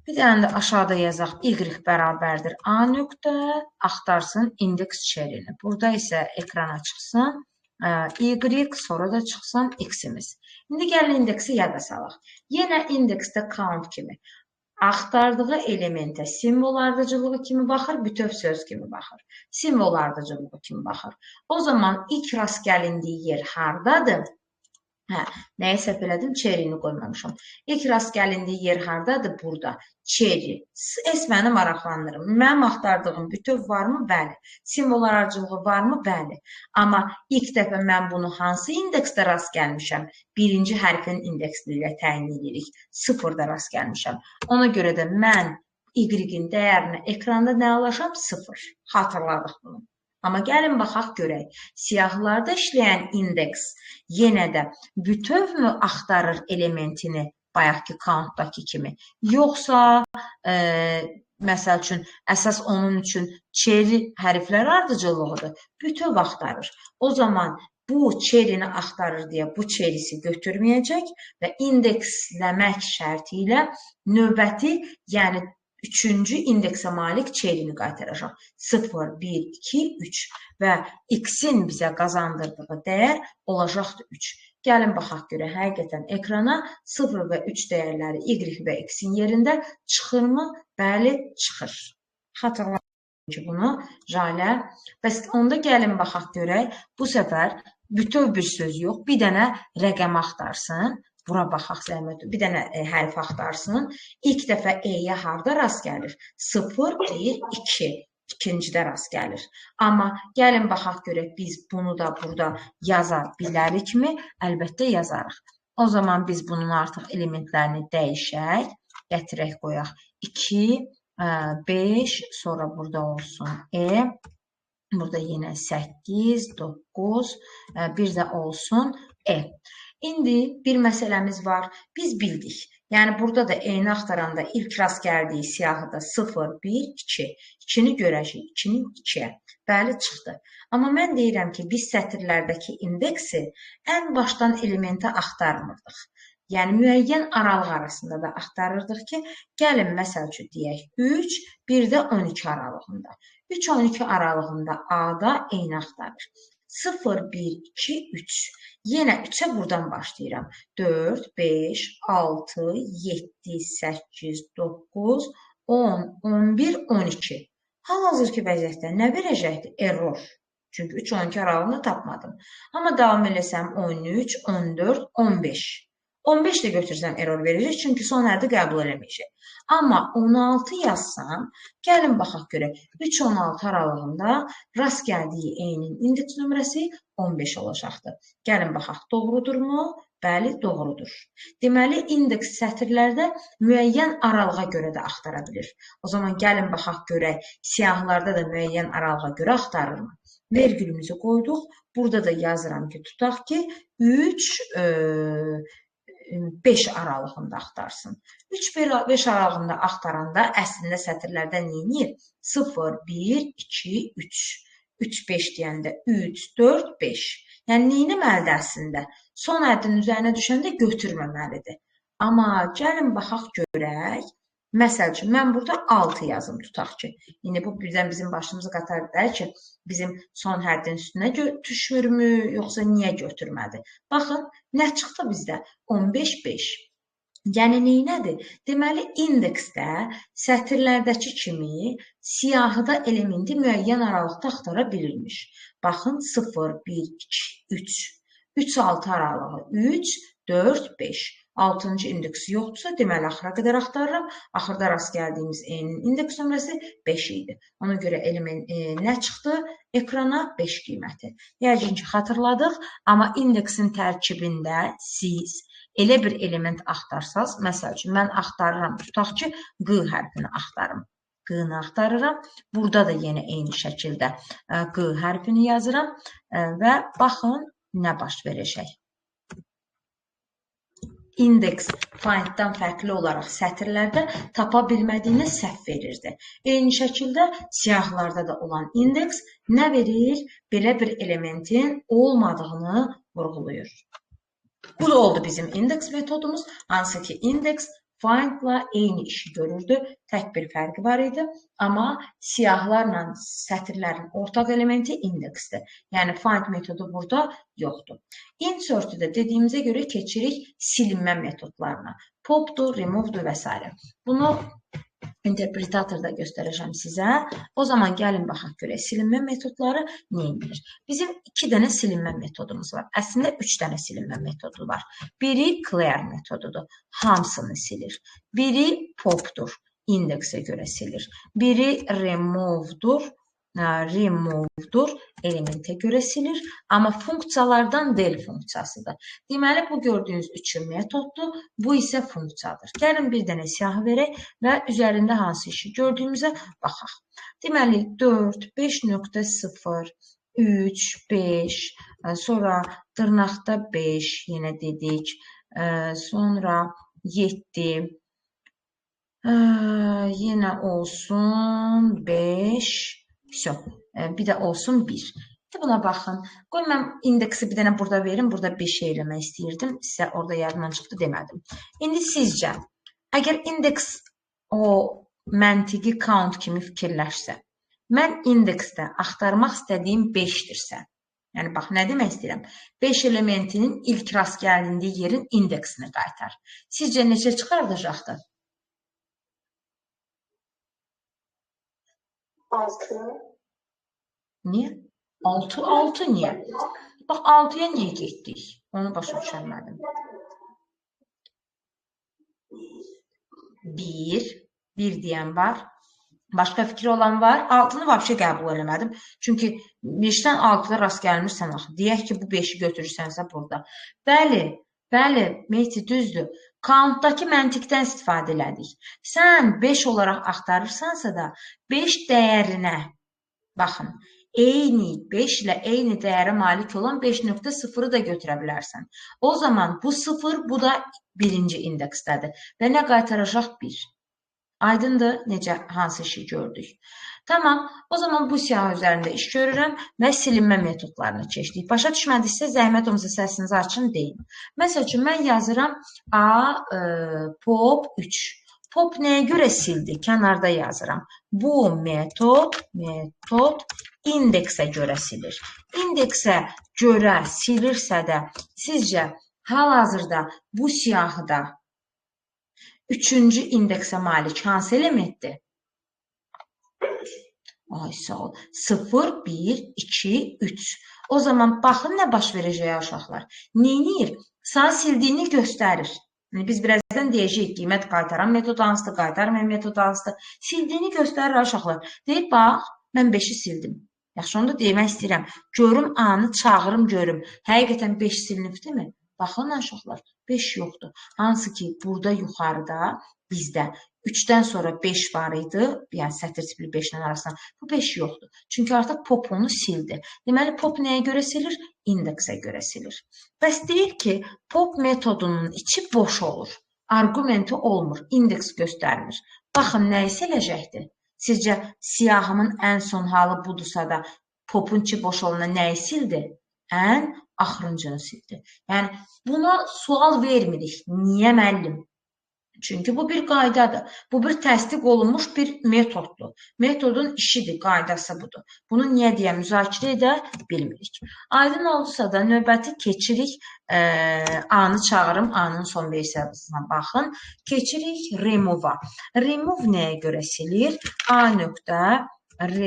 Bir dənə də aşağıda yazaq y bərabərdir A nöqtə axtarsın indeks çerini. Burada isə ekrana çıxsın y, sonra da çıxsın x-imiz. İndi gəlin indeksi yada salaq. Yenə indeksdə count kimi axtardığı elementə simvol ardıcılığı kimi baxır, bütöv söz kimi baxır. Simvol ardıcılığı kimi baxır. O zaman ilk rast gəlindiyi yer hardadır? Nəyə səhv elədim? Çerini qoymamışam. İlk rast gəlindiyi yer hardadır? Burada. Çeri. S məni maraqlandırır. Mənim axtardığım bütöv varmı? Bəli. Simvol ardıcılığı varmı? Bəli. Amma ilk dəfə mən bunu hansı indeksdə rast gəlmişəm? Birinci hərfin indeksli ilə təyin edirik. 0-da rast gəlmişəm. Ona görə də mən y-in dəyərini ekranda nə alacam? 0. Xatırladıq bunu. Amma gəlin baxaq görək. Siyahılarda işləyən indeks yenə də bütövmü axtarır elementini bayaqki countdakı kimi? Yoxsa məsəl üçün əsas onun üçün çeri hərflər ardıcıllığıdır. Bütöv axtarır. O zaman bu çerini axtarır deyə bu çerisi götürməyəcək və indeksləmək şərti ilə növbəti, yəni üçüncü indeksə malik çerini qaytaracaq. 0, 1, 2, 3 və x-in bizə qazandırdığı dəyər olacaqdır 3. Gəlin baxaq görə həqiqətən ekrana 0 və 3 dəyərləri y və x-in yerində çıxırmı? Bəli, çıxır. Xatırlayın ki, bunu Jalə. Bəs onda gəlin baxaq görək. Bu səfər bütöv bir söz yox, bir dənə rəqəm axtarsın. Bura baxaq zəhmət. Bir dənə hərf axtarsın. İlk dəfə E-yə harda rast gəlir? 0, 1, 2. İkincidə rast gəlir. Amma gəlin baxaq görək biz bunu da burada yaza bilərikmi? Əlbəttə yazarıq. O zaman biz bunun artıq elementlərini dəyişək. Gətirək qoyaq. 2, 5, sonra burada olsun E. Burada yenə 8, 9, bir də olsun E. İndi bir məsələmiz var. Biz bildik. Yəni burada da eyni axtaranda ilk rast gəldiyi siyahıda 0, 1, 2. 2-ni görəcəyik. 2-ni 2-yə. Bəli, çıxdı. Amma mən deyirəm ki, biz sətirlərdəki indeksi ən başdan elementə axtarmırdıq. Yəni müəyyən aralıq arasında da axtarırdıq ki, gəlin məsəl üçün deyək 3, bir də 12 aralığında. 3-12 aralığında A-da eyni axtarır. 0, 1, 2, 3. Yenə 3-ə buradan başlayıram. 4, 5, 6, 7, 8, 9, 10, 11, 12. Hal-hazırki vəziyyətdə nə verəcəkdir? Error. Çünki 3-12 aralığını tapmadım. Amma davam eləsəm 13, 14, 15. 15 də götürsəm error verəcək, çünki son hərfi qəbul eləməyəcək. Amma 16 yazsam, gəlin baxaq görək. 3-16 aralığında rast gəldiyi E-nin indeks nömrəsi 15 olacaqdır. Gəlin baxaq, doğrudurmu? Bəli, doğrudur. Deməli, indeks sətirlərdə müəyyən aralığa görə də axtara bilir. O zaman gəlin baxaq görək, siyahılarda da müəyyən aralığa görə axtarırmı? vergülümüzü qoyduq. Burada da yazıram ki, tutaq ki 3, 5 aralığında axtarsın. 3-5 aralığında axtaranda əslində sətirlərdə neyinir? 0, 1, 2, 3. 3, 5 deyəndə 3, 4, 5. Yəni, neynəməlidir əslində? Son ədin üzərinə düşəndə götürməməlidir. Amma gəlin baxaq görək. Məsəl üçün, mən burada 6 yazım tutaq ki. İndi bu birdən bizim başımızı qatar bilər ki, bizim son həddin üstünə düşmürmü, yoxsa niyə götürmədi? Baxın, nə çıxdı bizdə? 15, 5. Yəni, neynədir? Deməli, indeksdə sətirlərdəki kimi siyahıda elementi müəyyən aralıqda axtara bilirmiş. Baxın, 0, 1, 2, 3. 3, 6 aralığı 3, 4, 5. 6-cı indeksi yoxdursa, deməli, axıra qədər axtarıram. Axırda rast gəldiyimiz E-nin indeks nömrəsi 5 idi. Ona görə element nə çıxdı? Ekrana 5 qiyməti. Yəqin ki, xatırladıq. Amma indeksin tərkibində siz elə bir element axtarsaz, məsəl üçün, mən axtarıram, tutaq ki, Q hərfini axtarım. Q-nı axtarıram. Burada da yenə eyni şəkildə Q hərfini yazıram və baxın, nə baş verəcək. Indeks finddən fərqli olaraq sətirlərdə tapa bilmədiyiniz səhv verirdi. Eyni şəkildə siyahılarda da olan indeks nə verir? Belə bir elementin olmadığını vurğulayır. Bu da oldu bizim indeks metodumuz. Hansı ki, indeks findla eyni işi görürdü. Tək bir fərqi var idi. Amma siyahlarla sətirlərin ortaq elementi indeksdir. Yəni, find metodu burada yoxdur. Insert'ü də dediyimizə görə keçirik silinmə metodlarına. Popdur, removedur və s. Bunu interpretatorda göstərəcəm sizə. O zaman gəlin baxaq görək, silinmə metodları neyindir? Bizim 2 dənə silinmə metodumuz var. Əslində 3 dənə silinmə metodu var. Biri clear metodudur. Hamısını silir. Biri popdur. İndeksə görə silir. Biri removedur. Removedur. Elementə görə silir. Amma funksiyalardan del funksiyasıdır. Deməli, bu gördüyünüz 3 metoddur. Bu isə funksiyadır. Gəlin bir dənə siyahı verək və üzərində hansı işi gördüyümüzə baxaq. Deməli, 4, 5.0, 3, 5, sonra dırnaqda 5, yenə dedik, sonra 7, yenə olsun 5, bir də olsun 1. Buna baxın. Qoy, mən indeksi bir dənə burada verim. Burada 5 eləmək istəyirdim. Sizə orada yadımdan çıxdı demədim. İndi sizcə, əgər indeks o məntiqi count kimi fikirləşsə, mən indeksdə axtarmaq istədiyim 5-dirsə, yəni, bax, nə demək istəyirəm? 5 elementinin ilk rast gəlindiyi yerin indeksini qaytar. Sizcə neçə çıxardacaqdır? 6. Niyə? 6 niyə? Bax, 6-ya niyə getdik? Onu başa düşənmədim. 1 deyən var. Başqa fikri olan var. 6-nı vəbşə qəbul eləmədim. Çünki 5-dən 6-da rast gəlmirsən axı. Deyək ki, bu 5-i götürürsənsə burada. Bəli, Mehdi, düzdür. Countdakı məntiqdən istifadə elədik. Sən 5 olaraq axtarırsansa da 5 dəyərinə, baxın, eyni 5 ilə eyni dəyərə malik olan 5.0-ı da götürə bilərsən. O zaman bu 0, bu da birinci indeksdədir. Və nə qaytaracaq? 1. Aydındır, necə, hansı işi gördük. Tamam, o zaman bu siyahı üzərində iş görürəm və silinmə metodlarını keçdik. Başa düşmədiksə, zəhmət olmasa səsinizi açın, deyin. Məsəl üçün, mən yazıram pop 3. Pop nəyə görə sildi? Kənarda yazıram. Bu metod indeksə görə silir. İndeksə görə silirsə də, sizcə hal-hazırda bu siyahıda 3-cü indeksə malik hansı elementdir? 5. Ay, sağ ol. 0, 1, 2, 3. O zaman baxın nə baş verəcək uşaqlar. Neynir? Sağ sildiyini göstərir. Biz birazdan deyəcəyik, qiymət qaytaran metod hansıdır, qaytarmayan metod hansıdır. Sildiyini göstərir uşaqlar. Deyir, bax, mən 5-i sildim. Yaxşı, onu da demək istəyirəm. Görüm, anı çağırım, görüm. Həqiqətən 5 silinibdir mi? Baxın uşaqlar, 5 yoxdur. Hansı ki, burada yuxarıda bizdə 3-dən sonra 5 var idi, yəni sətir tipli 5-lə arasında. Bu 5 yoxdur. Çünki artıq pop onu sildi. Deməli, pop nəyə görə silir? İndeksə görə silir. Bəs deyir ki, pop metodunun içi boş olur. Argumenti olmur, indeks göstərmir. Baxın, nəyi siləcəkdir? Sizcə, siyahımın ən son halı budursa da popun içi boş olana nəyi sildi? Ən axırıncını sildi. Yəni, buna sual vermirik. Niyə müəllim? Çünki bu bir qaydadır. Bu bir təsdiq olunmuş bir metoddur. Metodun işidir, qaydası budur. Bunu niyə deyə müzakirə edə bilmirik. Aydın olursa da növbəti keçirik. A-nı çağırım, A-nın son versiyasına baxın. Keçirik remove-a. Remove nəyə görə silir? A.remove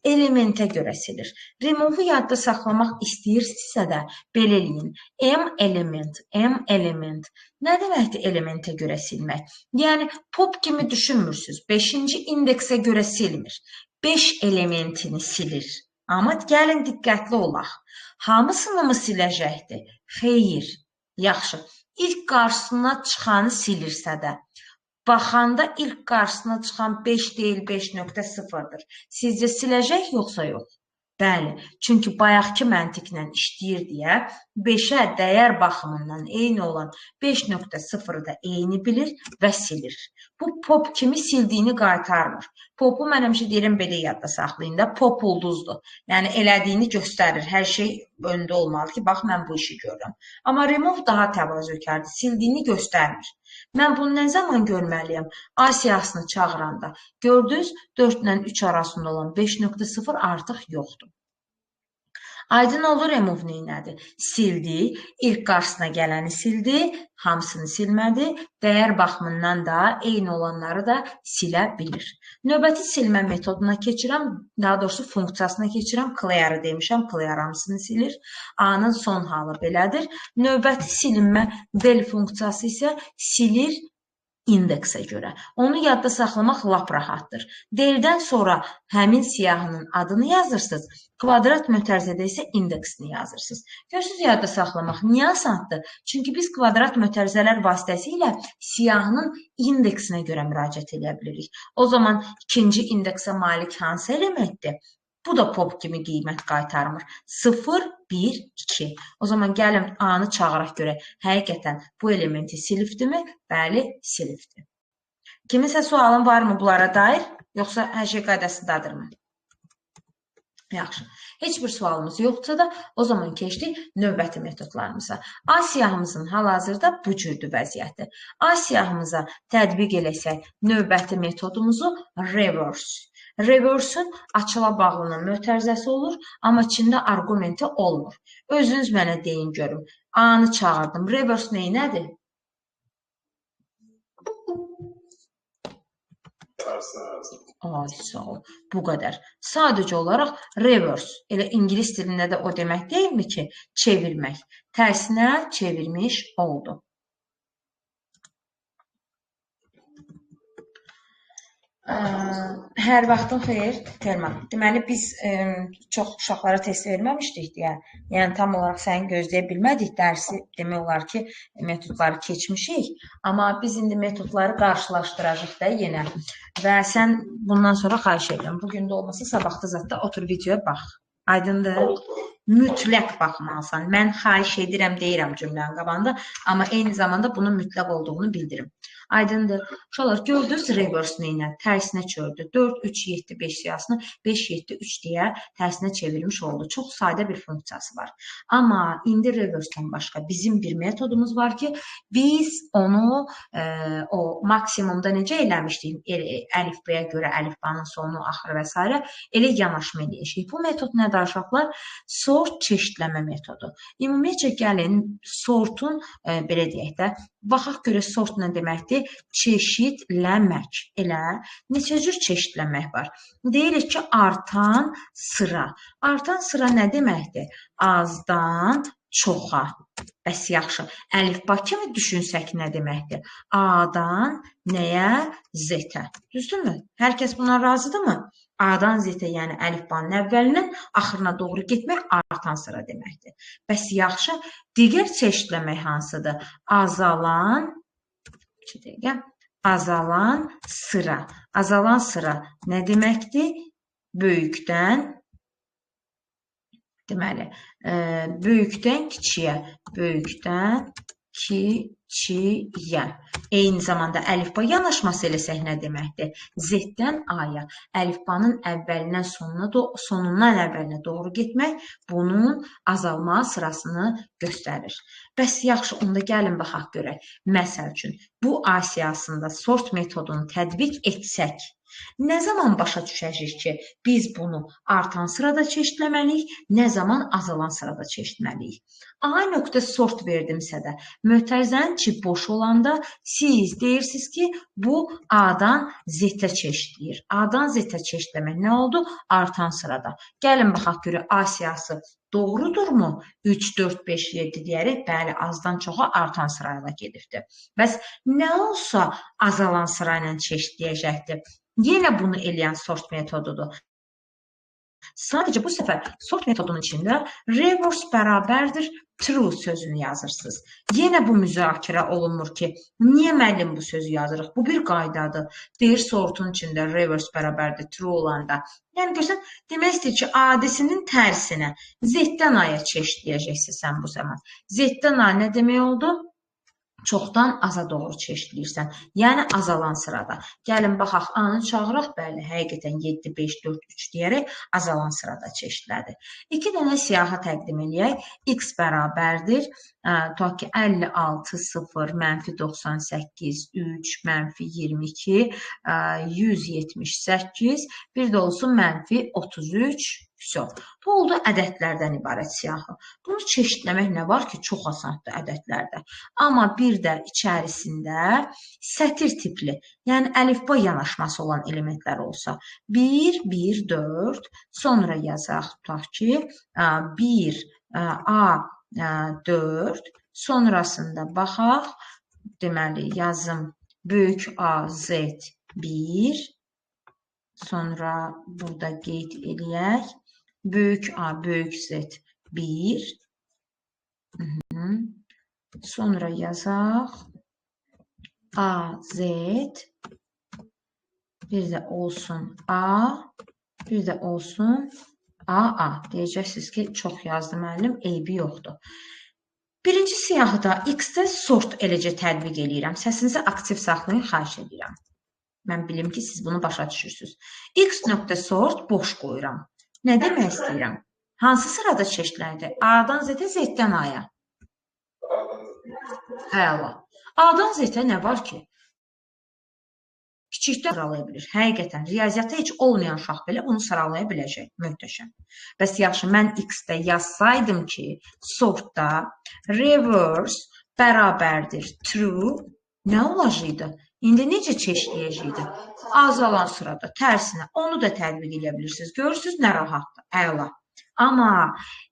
elementə görə silir. Remove-u yadda saxlamaq istəyirsinizsə də belə eləyin. M element. Nə deməkdir elementə görə silmək? Yəni, pop kimi düşünmürsünüz. 5-ci indeksə görə silmir. 5 elementini silir. Amma gəlin diqqətli olaq. Hamısını mı siləcəkdir? Xeyr. Yaxşı. İlk qarşısına çıxanı silirsə də. Baxanda ilk qarşısına çıxan 5 deyil, 5.0-dır. Sizcə siləcək yoxsa yox? Bəli, çünki bayaqki məntiqlə işləyir deyə 5-ə dəyər baxımından eyni olan 5.0-ı da eyni bilir və silir. Bu pop kimi sildiyini qaytarmır. Popu mən həmişə deyirəm, belə yadda saxlayın da, pop ulduzdur. Yəni, elədiyini göstərir. Hər şey öndə olmalı ki, bax, mən bu işi görürəm. Amma remove daha təvazökardır, sildiyini göstərmir. Mən bunu nə zaman görməliyəm? A siyahısını çağıranda. Gördünüz, 4 ilə 3 arasında olan 5.0 artıq yoxdur. Aydın olur remove neynədir? Sildi, ilk qarşısına gələni sildi, hamısını silmədi, dəyər baxımından da eyni olanları da silə bilir. Növbəti silmə metoduna keçirəm, daha doğrusu funksiyasına keçirəm, clear demişəm, clear hamısını silir. A-nın son halı belədir. Növbəti silinmə del funksiyası isə silir indeksə görə. Onu yadda saxlamaq lap rahatdır. Deldən sonra həmin siyahının adını yazırsınız, kvadrat mötərizədə isə indeksini yazırsınız. Görürsünüz, yadda saxlamaq niyə asandır? Çünki biz kvadrat mötərizələr vasitəsilə siyahının indeksinə görə müraciət edə bilirik. O zaman ikinci indeksə malik hansı elementdir? Bu da pop kimi qiymət qaytarmır. 0, 1, 2. O zaman gəlin A-nı çağıraq görə. Həqiqətən bu elementi silifdirmi? Bəli, silifdir. Kiminsə sualın varmı bunlara dair? Yoxsa hər şey qaydasındadırmı? Yaxşı. Heç bir sualımız yoxdursa da o zaman keçdik növbəti metodlarımıza. A siyahımızın hal-hazırda bu cürdür vəziyyəti. A siyahımıza tətbiq eləsək növbəti metodumuzu reverse. Reverse-ün açıla bağlanan mötərizəsi olur, amma içində argumenti olmur. Özünüz mənə deyin görüm. A-nı çağırdım. Reverse neynədir? Ay, sağ ol. Bu qədər. Sadəcə olaraq reverse. Elə ingilis dilində də o demək deyilmi ki, çevirmək. Tərsinə çevirmiş oldu. Hər vaxtın xeyir, Telman. Deməli, biz çox uşaqlara test verməmişdik deyə, yəni tam olaraq səni gözləyə bilmədik dərsi, demək olar ki, metodları keçmişik, amma biz indi metodları qarşılaşdıracaq da yenə və sən bundan sonra xahiş edirəm. Bugün də olmasa sabahda zətdə otur videoya bax. Aydındır? Mütləq baxmalısan. Mən xahiş edirəm, deyirəm cümlənin qabağında, amma eyni zamanda bunun mütləq olduğunu bildirim. Aydındır. Uşaqlar, gördünüz reverse neynə? Tərsinə çördü. 4, 3, 7, 5 siyahısını 5, 7, 3 deyə tərsinə çevirmiş oldu. Çox sadə bir funksiyası var. Amma indi reverse-dən başqa bizim bir metodumuz var ki, biz onu o maksimumda necə eləmişdik? Əlifbəyə görə əlifbanın sonu, axırı və s. elə yanaşma eləyəcək. Bu metod nədir uşaqlar? Sort çeşidləmə metodu. Ümumiyyətcə gəlin sortun, belə deyək də, baxaq görə sort nə deməkdir? Çeşidləmək. Elə neçə cür çeşidləmək var? Deyirik ki, artan sıra. Artan sıra nə deməkdir? Azdan çoxa. Bəs yaxşı. Əlifba kimi düşünsək nə deməkdir? A-dan nəyə? Z-ə. Düzdürmü? Hər kəs buna razıdırmı? A-dan Z-ə, yəni əlifbanın əvvəlindən axırına doğru getmək artan sıra deməkdir. Bəs yaxşı, digər çeşidləmək hansıdır? Azalan sıra. Azalan sıra nə deməkdir? Böyükdən, deməli, böyükdən kiçiyə, böyükdən kiçiyə. Eyni zamanda əlifba yanaşması eləsək nə deməkdir? Z-dən A-ya. Əlifbanın əvvəlindən sonundan əvvəlinə doğru getmək bunun azalma sırasını göstərir. Bəs yaxşı, onda gəlin baxaq görək. Məsəl üçün, bu A siyahısında sort metodunu tətbiq etsək, nə zaman başa düşəcəyik ki, biz bunu artan sırada çeşidləməliyik, nə zaman azalan sırada çeşidləməliyik? A nöqtə sort verdimsə də, mötərizənin içi boş olanda siz deyirsiniz ki, bu A-dan Z-ə çeşidləyir. A-dan Z-ə çeşidləmək nə oldu? Artan sırada. Gəlin baxaq görək, A siyahısı doğrudurmu? 3, 4, 5, 7 deyərək, bəli, azdan çoxa artan sırayla gedibdir. Bəs nə olsa azalan sırayla çeşidləyəcəkdir? Yenə bunu eləyən sort metodudur. Sadəcə bu səfər sort metodunun içində reverse bərabərdir true sözünü yazırsınız. Yenə bu müzakirə olunmur ki, niyə müəllim bu sözü yazırıq? Bu bir qaydadır. Deyir sortun içində reverse bərabərdir true olanda. Yəni görsən, demək istəyir ki, adisinin tərsinə Z-dən A-ya çeşidləyəcəksən sən bu zaman. Z-dən A nə demək oldu? Çoxdan aza doğru çeşidləyirsən. Yəni azalan sırada. Gəlin baxaq, A-nı çağıraq, bəli, həqiqətən 7, 5, 4, 3 deyərək azalan sırada çeşidlədi. 2 dənə siyahı təqdim eləyək. X bərabərdir. Tutaq ki, 56, 0, mənfi 98, 3, mənfi 22, 178, bir də olsun mənfi 33. Bu oldu ədədlərdən ibarət siyahı. Bunu çeşidləmək nə var ki, çox asandır ədədlərdə. Amma bir də içərisində sətir tipli, yəni əlifba yanaşması olan elementlər olsa, 1, 1, 4, sonra yazaq, tutaq ki, 1, A, 4, sonrasında baxaq, deməli, yazım böyük A, Z, 1, sonra burada qeyd eləyək, böyük A, böyük Z, 1, sonra yazaq, A, Z, bir də olsun A, bir də olsun A. Deyəcəksiniz ki, çox yazdı müəllim, eybi yoxdur. Birinci siyahıda X-də sort eləcə tətbiq eləyirəm. Səsinizi aktiv saxlayın, xahiş edirəm. Mən bilim ki, siz bunu başa düşürsünüz. X nöqtə sort boş qoyuram. Nə demək istəyirəm? Hansı sırada çeşidlənir? A-dan Z-ə, Z-dən A-ya. Əla. A-dan Z-ə nə var ki? Kiçikdən sıralaya bilir. Həqiqətən, riyaziyyatda heç olmayan uşaq belə bunu sıralaya biləcək. Möhtəşəm. Bəs yaxşı, mən X-də yazsaydım ki, sortda reverse bərabərdir true, nə olacaqdı? İndi necə çeşidləyəcəkdi? Azalan sırada, tərsinə. Onu da tətbiq edə bilirsiniz. Görürsünüz, nə rahatdır. Əla. Amma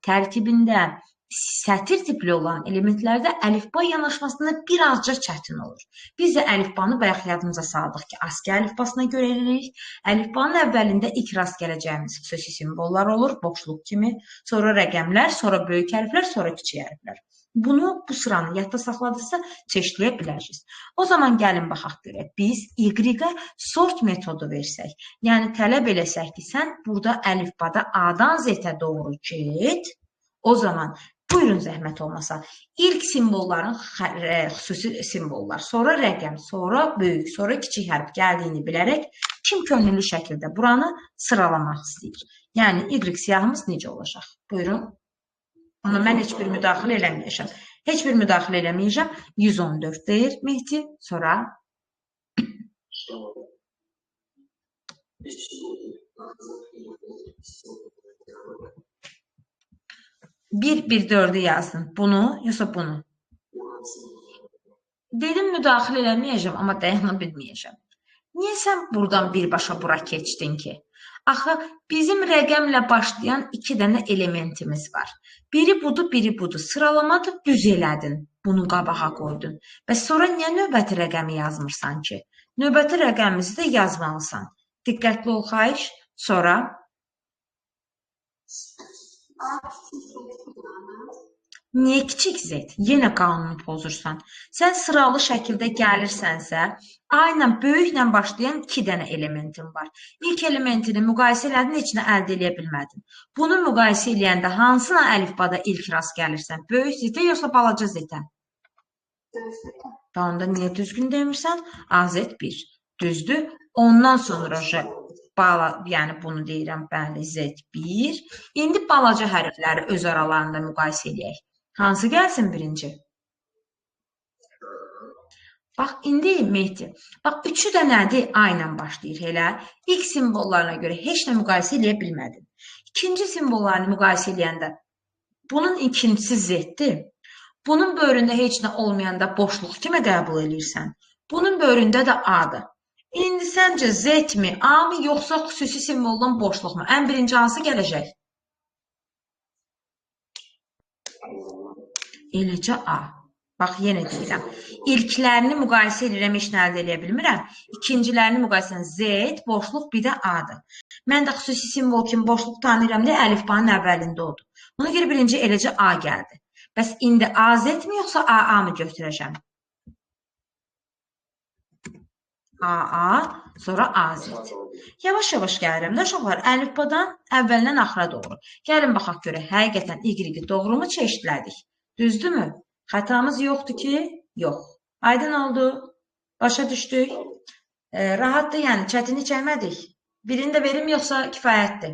tərkibində sətir tipli olan elementlərdə əlifba yanaşmasında birazca çətin olur. Biz də əlifbanı bayaq yadımıza saldıq ki, ASCII əlifbasına görə eləyirik. Əlifbanın əvvəlində ilk rast gələcəyimiz xüsusi simvollar olur, boşluq kimi. Sonra rəqəmlər, sonra böyük hərflər, sonra kiçik hərflər. Bunu, bu sıranı yadda saxladıqsa çeşidləyə bilərsiniz. O zaman gəlin baxaq görək. Biz Y-ə sort metodu versək, yəni tələb eləsək ki, sən burada əlifbada A-dan Z-ə doğru get, o zaman buyurun zəhmət olmasa, ilk simvolların xüsusi simvollar, sonra rəqəm, sonra böyük, sonra kiçik hərf gəldiyini bilərək kim könüllü şəkildə buranı sıralamaq istəyir. Yəni Y siyahımız necə olacaq? Buyurun. Ona mən heç bir müdaxilə eləməyəcəm. Heç bir müdaxilə eləməyəcəm. 114 deyir Mehdi. Sonra 1-1-4'ü yazdım. Bunu, yoxsa bunu? Dedim müdaxilə eləməyəcəm, amma dayana bilməyəcəm. Niyə sən buradan birbaşa bura keçdin ki? Axı, bizim rəqəmlə başlayan 2 dənə elementimiz var. Biri budur, biri budur. Sıralamadır, düz elədin. Bunu qabağa qoydun. Bəs sonra niyə növbəti rəqəmi yazmırsan ki? Növbəti rəqəmimizi də yazmalısan. Diqqətli ol, xahiş. Sonra niyə kiçik z? Yenə qanunu pozursan. Sən sıralı şəkildə gəlirsənsə, A ilə böyüklə başlayan 2 dənə elementin var. İlk elementini müqayisə elədin, heç nə əldə edə bilmədin. Bunu müqayisə eləyəndə hansına əlifbada ilk rast gəlirsən? Böyük z-ə yoxsa balaca z-ə? Onda niyə düzgün demirsən? AZ1. Düzdür. Ondan sonra yəni bunu deyirəm, bəli, Z1. İndi balaca hərfləri öz aralarında müqayisə eləyək. Hansı gəlsin birinci? Bax, indi Mehdi, bax, üçü də nədir? A ilə başlayır, elə. İlk simvollarına görə heç nə müqayisə eləyə bilmədin. İkinci simvollarını müqayisə eləyəndə, bunun ikincisi Z-dir. Bunun böyründə heç nə olmayanda boşluq kimi qəbul edirsən. Bunun böyründə də A-dır. İndi səncə Z mi, A mı, yoxsa xüsusi simvoldan boşluq mu? Ən birinci hansı gələcək? Eləcə A. Bax, yenə deyirəm. İlklərini müqayisə edirəm, heç nə əldə edə bilmirəm. İkincilərini müqayisə edirəm. Z, boşluq, bir də A-dır. Mən də xüsusi simvol kimi boşluq tanıyıram deyə əlifbanın əvvəlində odur. Buna görə birinci eləcə A gəldi. Bəs indi AZ mi, yoxsa AA mı götürəcəm? AA, sonra AZ. Yavaş-yavaş gəlirəm də uşaqlar, əlifbadan əvvəldən axıra doğru. Gəlin baxaq görək, həqiqətən Y-i doğru mu çeşidlədik? Düzdürmü? Xətamız yoxdur ki? Yox. Aydın oldu? Başa düşdük? Rahatdır, yəni çətinlik çəkmədik. Birini də verim, yoxsa kifayətdir?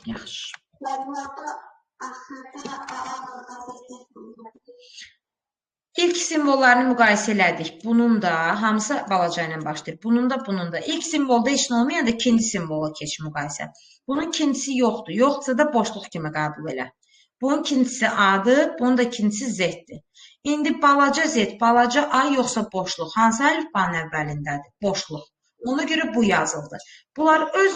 Yaxşı. İlk simvollarını müqayisə elədik. Bunun da hamısı balaca ilə başlayır. Bunun da. İlk simvolda heç nə olmayanda ikinci simvola keç müqayisə. Bunun ikincisi yoxdur. Yoxsa da boşluq kimi qəbul elə. Bunun ikincisi A-dır, bunun da ikincisi Z-dir. İndi balaca Z, balaca A yoxsa boşluq? Hansı əlifbanın əvvəlindədir? Boşluq. Ona görə bu yazıldı. Bunlar öz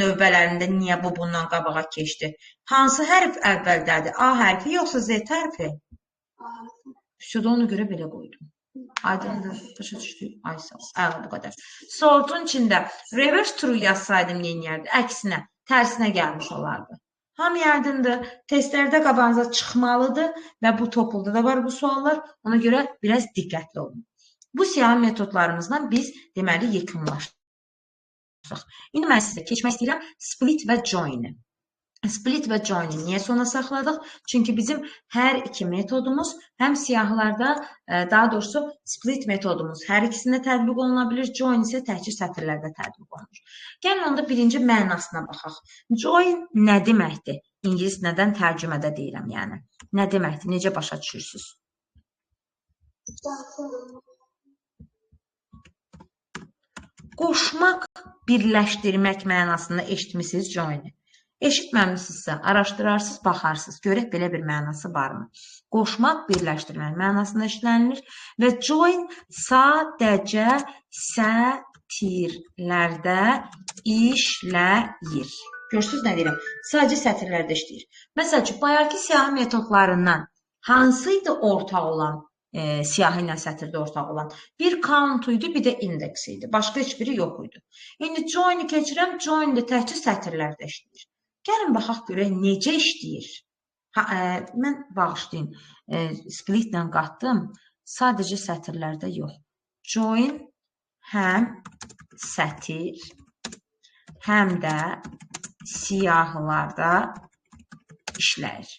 növbələrində niyə bu bundan qabağa keçdi? Hansı hərf əvvəldədir? A hərfi yoxsa Z hərfi? Üstədə ona görə belə qoydum. Aydındır, başa düşdük. Ay sağ ol. Əla, bu qədər. Sortun içində reverse true yazsaydım neyniyərdi? Əksinə, tərsinə gəlmiş olardı. Hamı aydındır. Testlərdə qabağınıza çıxmalıdır və bu topulda da var bu suallar. Ona görə biraz diqqətli olun. Bu siyahı metodlarımızdan biz deməli yekunlaşdıq. İndi mən sizə keçmək istəyirəm split və join-i. Split və join-i niyə sona saxladıq? Çünki bizim hər iki metodumuz həm siyahılarda, daha doğrusu split metodumuz hər ikisində tətbiq oluna bilir, join isə təkcə sətirlərdə tətbiq olunur. Gəlin onda birinci mənasına baxaq. Join nə deməkdir? İngilis nədən tərcümədə deyirəm, yəni. Nə deməkdir? Necə başa düşürsünüz? Qoşmaq, birləşdirmək mənasında eşitmisiniz join-i. Eşitməmişsinizsə, araşdırarsınız, baxarsınız, görək belə bir mənası varmı? Qoşmaq, birləşdirmək mənasında işlənilir və join sadəcə sətirlərdə işləyir. Görürsünüz nə deyirəm? Sadəcə sətirlərdə işləyir. Məsəl üçün, bayaqki siyahı metodlarından hansıydı ortaq olan, siyahı ilə sətirdə ortaq olan? Bir count idi, bir də index idi. Başqa heç biri yox idi. İndi join-i keçirəm, join də təkcə sətirlərdə işləyir. Gəlin, baxaq görək, necə işləyir? Mən bağışlayın, split-lə qatdım, sadəcə sətirlərdə yox. Join həm sətir, həm də siyahılarda işləyir.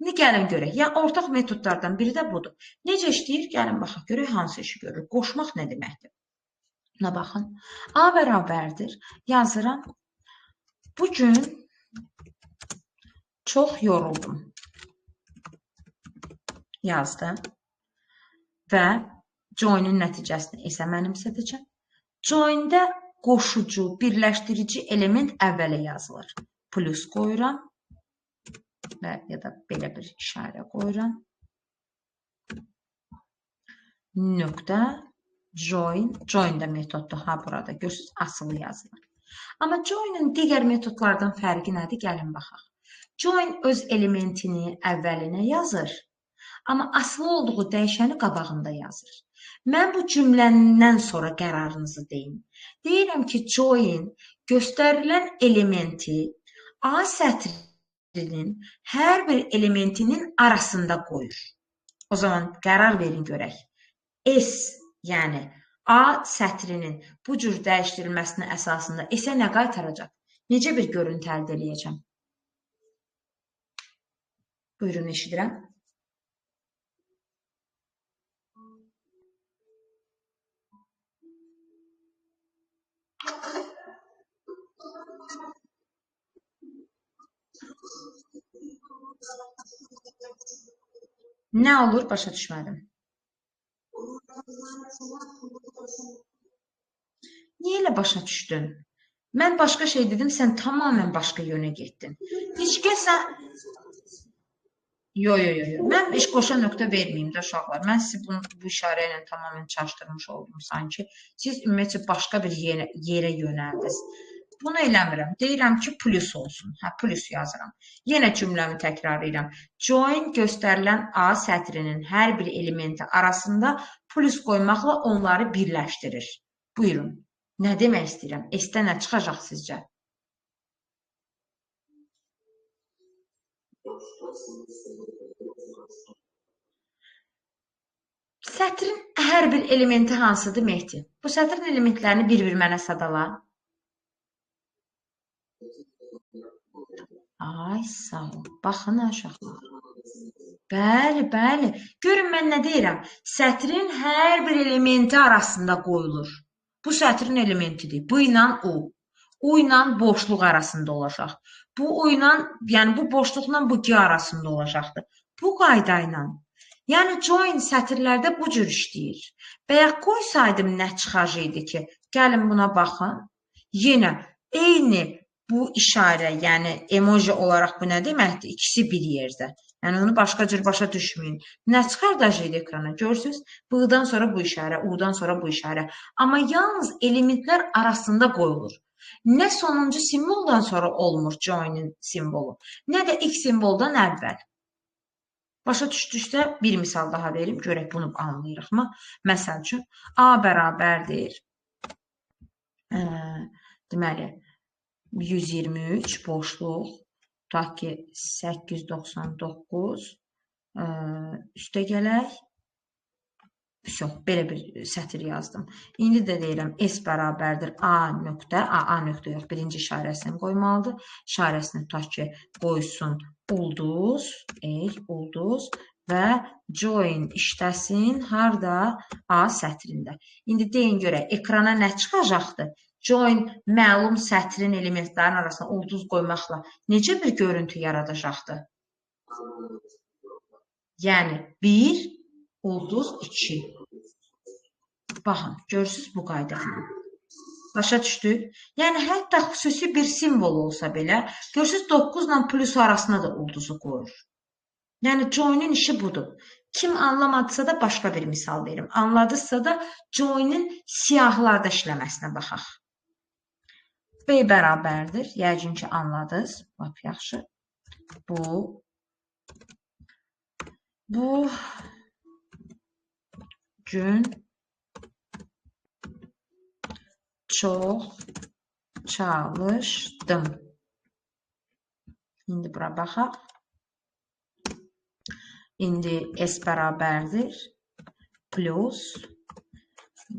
İndi gəlin görək, yəni ortaq metodlardan biri də budur. Necə işləyir? Gəlin, baxaq görək, hansı işi görür? Qoşmaq nə deməkdir? Buna baxın, A bərabərdir, yazıram. Bugün çox yoruldum. Yazdım. Və join-in nəticəsini isə mənimsədəcəm. Join-də qoşucu, birləşdirici element əvvələ yazılır. Plus qoyuram və ya da belə bir işarə qoyuram. Nöqtə Join də metoddur ha burada. Görürsünüz, asılı yazılır. Amma join-ın digər metodlardan fərqi nədir? Gəlin baxaq. Join öz elementini əvvəlinə yazır, amma asılı olduğu dəyişəni qabağında yazır. Mən bu cümləndən sonra qərarınızı deyin. Deyirəm ki, join göstərilən elementi A sətrinin hər bir elementinin arasında qoyur. O zaman qərar verin görək. S, yəni A sətrinin bu cür dəyişdirilməsinin əsasında S-ə nə qaytaracaq? Necə bir görüntü əldə edəcəm? Buyurun, eşidirəm. Nə olur? Başa düşmədim. Niyə elə başa düşdün? Mən başqa şey dedim, sən tamamən başqa yönə getdin. Heç kəsə... Yo. Mən iş qoşa nöqtə verməyim də uşaqlar. Mən sizi bu işarə ilə tamamən çaşdırmış oldum sanki. Siz ümumiyyətcə başqa bir yerə yönəldiniz. Bunu eləmirəm. Deyirəm ki, plus olsun. Plus yazıram. Yenə cümləmi təkrar edirəm. Join göstərilən A sətrinin hər bir elementi arasında plus qoymaqla onları birləşdirir. Buyurun. Nə demək istəyirəm? S-də nə çıxacaq sizcə? Sətrin hər bir elementi hansıdır, Mehdi? Bu sətrin elementlərini bir-bir mənə sadala. Ay, sağ ol. Baxın, aşağılar. Bəli. Görün, mən nə deyirəm? Sətrin hər bir elementi arasında qoyulur. Bu sətrin elementidir. Bu ilə o. O ilə boşluq arasında olacaq. Bu ilə, yəni bu boşluqla bu G arasında olacaqdır. Bu qayda ilə. Yəni join sətirlərdə bu cür işləyir. Bəyək qoysaydım nə çıxacaqdı ki? Gəlin buna baxın. Yenə eyni bu işarə, yəni emoji olaraq bu nə deməkdir? İkisi bir yerdə. Yəni onu başqa cür başa düşməyin. Nə çıxardacaqdı ekrana? Görürsünüz? B-dan sonra bu işarə, U-dan sonra bu işarə. Amma yalnız elementlər arasında qoyulur. Nə sonuncu simvoldan sonra olmur join-in simvolu, nə də ilk simvoldan əvvəl. Başa düşdükdə bir misal daha verim, görək bunu anlayırıq mı? Məsəl üçün, A bərabərdir. Deməli, 123 boşluq, tutaq ki, 899 üstə gələk. Belə bir sətir yazdım. İndi də deyirəm, S bərabərdir A nöqtə, A nöqtə yox, birinci işarəsini qoymalıdır. İşarəsini tutaq ki, qoysun ulduz, ulduz və join işləsin harda? A sətrində. İndi deyin görək, ekrana nə çıxacaqdır? Join məlum sətrin elementlərin arasına ulduz qoymaqla necə bir görüntü yaradacaqdır? Yəni 1, ulduz 2. Baxın, görürsünüz bu qaydayla. Başa düşdük? Yəni, hətta xüsusi bir simvol olsa belə, görürsünüz 9 ilə plus arasına da ulduzu qoyur. Yəni, join-in işi budur. Kim anlamadısa da başqa bir misal verim. Anladısa da join-in siyahılarda işləməsinə baxaq. B bərabərdir. Yəqin ki, anladınız. Lap yaxşı. Bu gün çox çalışdım. İndi bura baxaq. İndi S bərabərdir. Plus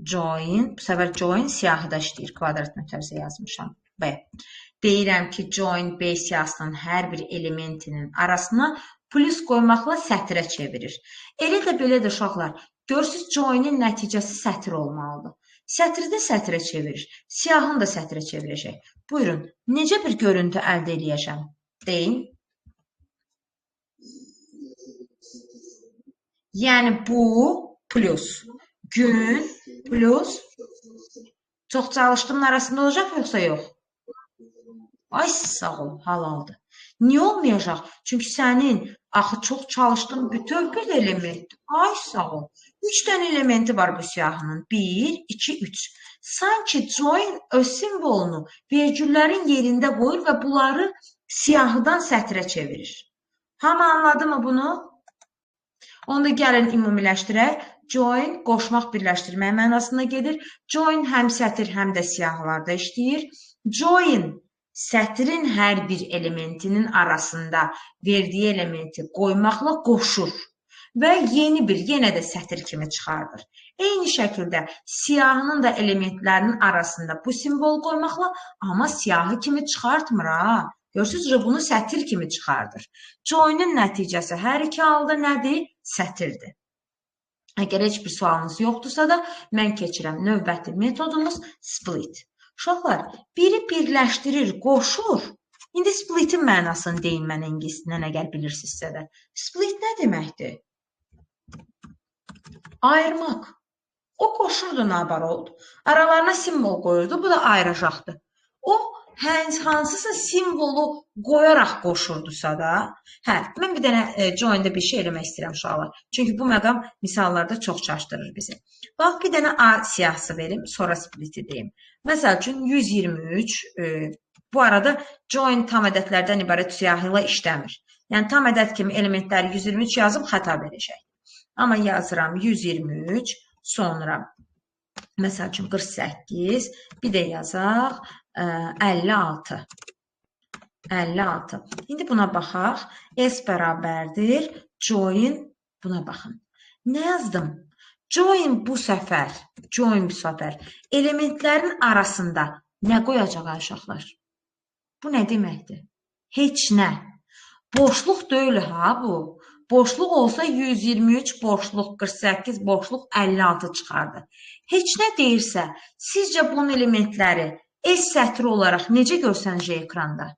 join. Bu səfər join siyahıda işləyir. Kvadrat nöqtəsi yazmışam. B. Deyirəm ki, join B siyahısının hər bir elementinin arasına plus qoymaqla sətrə çevirir. Elə də belə də uşaqlar, görürsünüz join-in nəticəsi sətr olmalıdır. Sətri də sətrə çevirir. Siyahını da sətrə çevirəcək. Buyurun, necə bir görüntü əldə edəcəm? Deyin. Yəni bu plus. Gün plus. Çox çalışdığımın arasında olacaq yoxsa yox? Ay sağ ol, halaldır. Niyə olmayacaq? Çünki sənin axı çox çalışdığın bütöv bir elementdir. Ay sağ ol. 3 dənə elementi var bu siyahının. 1, 2, 3. Sanki join öz simvolunu vergüllərin yerində qoyur və bunları siyahıdan sətrə çevirir. Hamı anladı mı bunu? Onda gəlin ümumiləşdirək. Join qoşmaq, birləşdirmək mənasına gedir. Join həm sətr, həm də siyahılarda işləyir. Join sətrin hər bir elementinin arasında verdiyi elementi qoymaqla qoşur və yeni bir, yenə də sətr kimi çıxardır. Eyni şəkildə siyahının da elementlərinin arasında bu simvol qoymaqla, amma siyahı kimi çıxartmır ha. Görürsünüz, bunu sətr kimi çıxardır. Join-ın nəticəsi hər iki halda nədir? Sətirdir. Əgər heç bir sualınız yoxdursa da, mən keçirəm növbəti metodumuz split. Uşaqlar, biri birləşdirir, qoşur. İndi splitin mənasını deyin mənə ingiliscəsindən, əgər bilirsinizsə də. Split nə deməkdir? Ayırmaq. O qoşurdu, nabarold. Aralarına simvol qoyurdu, bu da ayıracaqdı. O, hansısa simvolu qoyaraq qoşurdusa da, mən bir dənə join-da bir şey eləmək istəyirəm uşaqlar. Çünki bu məqam misallarda çox çaşdırır bizi. Bax, bir dənə A siyahısı verim, sonra spliti deyim. Məsəl üçün, 123, bu arada join tam ədədlərdən ibarət siyahı ilə işləmir. Yəni, tam ədəd kimi elementləri 123 yazıb xəta verəcək. Amma yazıram 123, sonra məsəl üçün 48, bir də yazaq 56. 56. İndi buna baxaq. S bərabərdir. Join, buna baxın. Nə yazdım? Join bu səfər elementlərin arasında nə qoyacaq uşaqlar? Bu nə deməkdir? Heç nə. Boşluq deyil ha bu. Boşluq olsa 123 boşluq, 48 boşluq, 56 çıxardı. Heç nə deyirsə, sizcə bunun elementləri S sətri olaraq necə görsənəcək ekranda?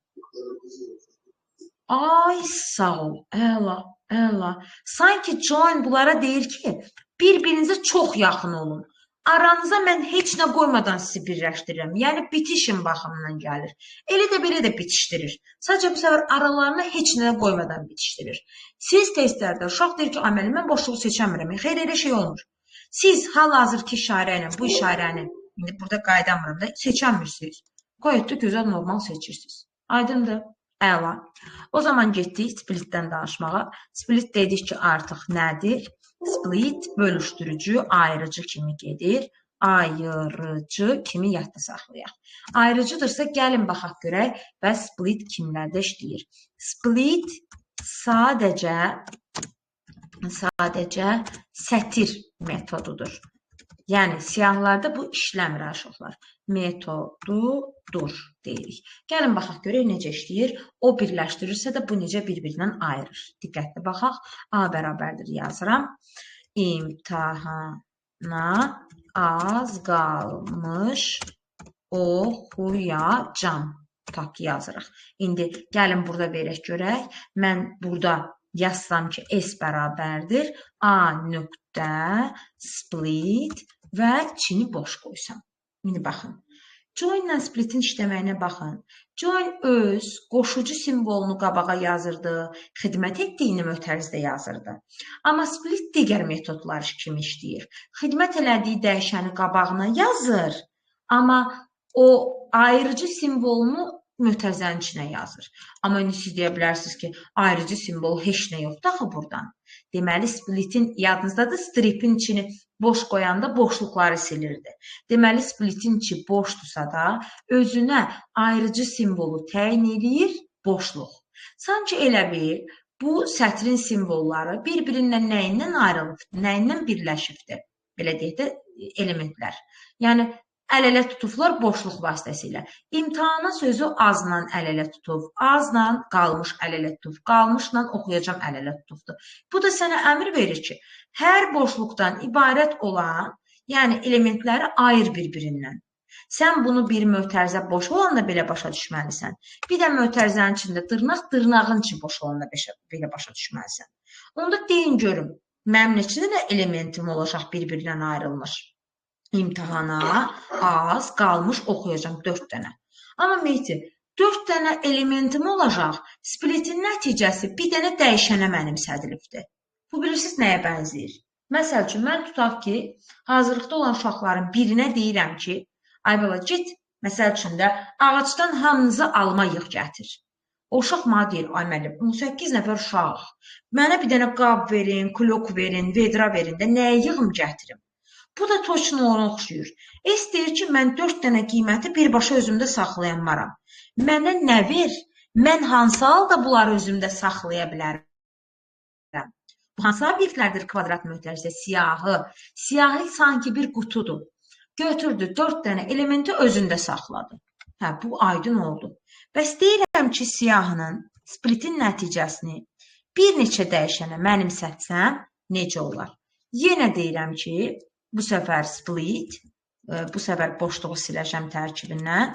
Ay, sağ ol, əla. Sanki join bunlara deyir ki, bir-birinizə çox yaxın olun. Aranıza mən heç nə qoymadan sizi birləşdirirəm. Yəni, bitişin baxımından gəlir. Elə də belə də bitişdirir. Sadəcə bu səfər aralarına heç nə qoymadan bitişdirir. Siz testlərdə uşaq deyir ki, əməli, mən boşluğu seçəmirəm. Xeyr, elə şey olmur. Siz hal-hazırki işarə ilə bu işarəni, indi burada qaydamıram da, seçəmirsiniz. Qayıtda gözəl normal seçirsiniz. Aydındır? Əla. O zaman getdik splitdən danışmağa. Split dedik ki, artıq nədir? Split bölüşdürücü, ayırıcı kimi gedir. Ayırıcı kimi yadda saxlayaq. Ayırıcıdırsa, gəlin baxaq görək və split kimlərdə işləyir. Split sadəcə sətir metodudur. Yəni, siyahlarda bu işləmir aşıqlar. Metodudur deyirik. Gəlin baxaq görək necə işləyir. O birləşdirirsə də bu necə bir-birindən ayırır. Diqqətli baxaq. A bərabərdir yazıram. İmtahana az qalmış oxuyacam. Tak yazırıq. İndi gəlin burada verək görək. Mən burada yazsam ki, S bərabərdir. A nöqtə split və içini boş qoysam. İndi baxın. Join ilə splitin işləməyinə baxın. Join öz qoşucu simvolunu qabağa yazırdı, xidmət etdiyini mötərizdə yazırdı. Amma split digər metodlar kimi işləyir. Xidmət elədiyi dəyişəni qabağına yazır, amma o ayırıcı simvolunu mötərizənin içinə yazır. Amma indi siz deyə bilərsiniz ki, ayırıcı simvol heç nə yoxdur axı buradan. Deməli, splitin yadınızdadır, stripin içini boş qoyanda boşluqları silirdi. Deməli, splitin içi boşdursa da, özünə ayırıcı simvolu təyin edir, boşluq. Sanki elə bil, bu sətrin simvolları bir-birindən nəyindən ayrılıb, nəyindən birləşibdir? Belə deyək də, elementlər. Yəni, əl-ələ tutublar boşluq vasitəsilə. İmtahana sözü azla əl-ələ tutub, azla qalmış əl-ələ tutub, qalmışla oxuyacam əl-ələ tutubdur. Bu da sənə əmr verir ki, hər boşluqdan ibarət olan, yəni elementləri ayır bir-birindən. Sən bunu bir mötərizə boş olanda belə başa düşməlisən. Bir də mötərizənin içində dırnaq, dırnağın içi boş olanda belə başa düşməlisən. Onda deyin görüm, mənim neçə dənə elementim olacaq bir-birindən ayrılmış. İmtahana az qalmış oxuyacam 4 dənə. Amma Mehdi, 4 dənə elementim olacaq. Splitin nəticəsi bir dənə dəyişənə mənimsədilibdir. Bu bilirsiniz nəyə bənzəyir? Məsəl üçün, mən tutaq ki, hazırlıqda olan uşaqların birinə deyirəm ki, ay bala, get, məsəl üçün də ağacdan hamınızı alma yığ gətir. O uşaq mənə deyir, ay müəllim, 18 nəfər uşaq, mənə bir dənə qab verin, klok verin, vedra verin də, nəyə yığım gətirim? Bu da точно ona oxşuyur. Deyir ki, mən 4 dənə qiyməti birbaşa özümdə saxlayanmaram. Mənə nə ver? Mən hansı halda bunları özümdə saxlaya bilərəm? Bu hansı obyektlərdir kvadrat mühitlərsə? Siyahı. Siyahı sanki bir qutudur. Götürdü, 4 dənə elementi özündə saxladı. Hə, bu aydın oldu. Bəs deyirəm ki, siyahının, splitin nəticəsini bir neçə dəyişənə mənimsətsəm, necə olar? Yenə deyirəm ki, bu səfər split, bu səfər boşluğu siləcəm tərkibindən.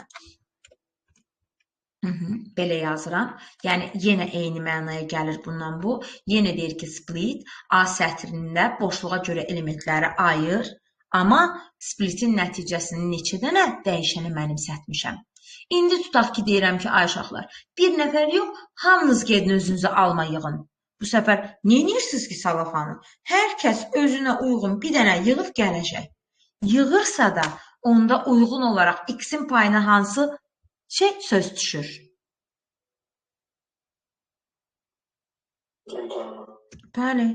Belə yazıram. Yəni, yenə eyni mənaya gəlir bundan bu. Yenə deyir ki, split A sətrində boşluğa görə elementləri ayır. Amma splitin nəticəsinin neçə dənə dəyişəni mənimsətmişəm. İndi tutaq ki, deyirəm ki, ay uşaqlar, bir nəfər yox, hamınız gedin özünüzü alma yığın. Bu səfər neyinirsiniz ki, salafanı? Hər kəs özünə uyğun bir dənə yığıb gələcək. Yığırsa da onda uyğun olaraq x-in payına hansı söz düşür? Bəli.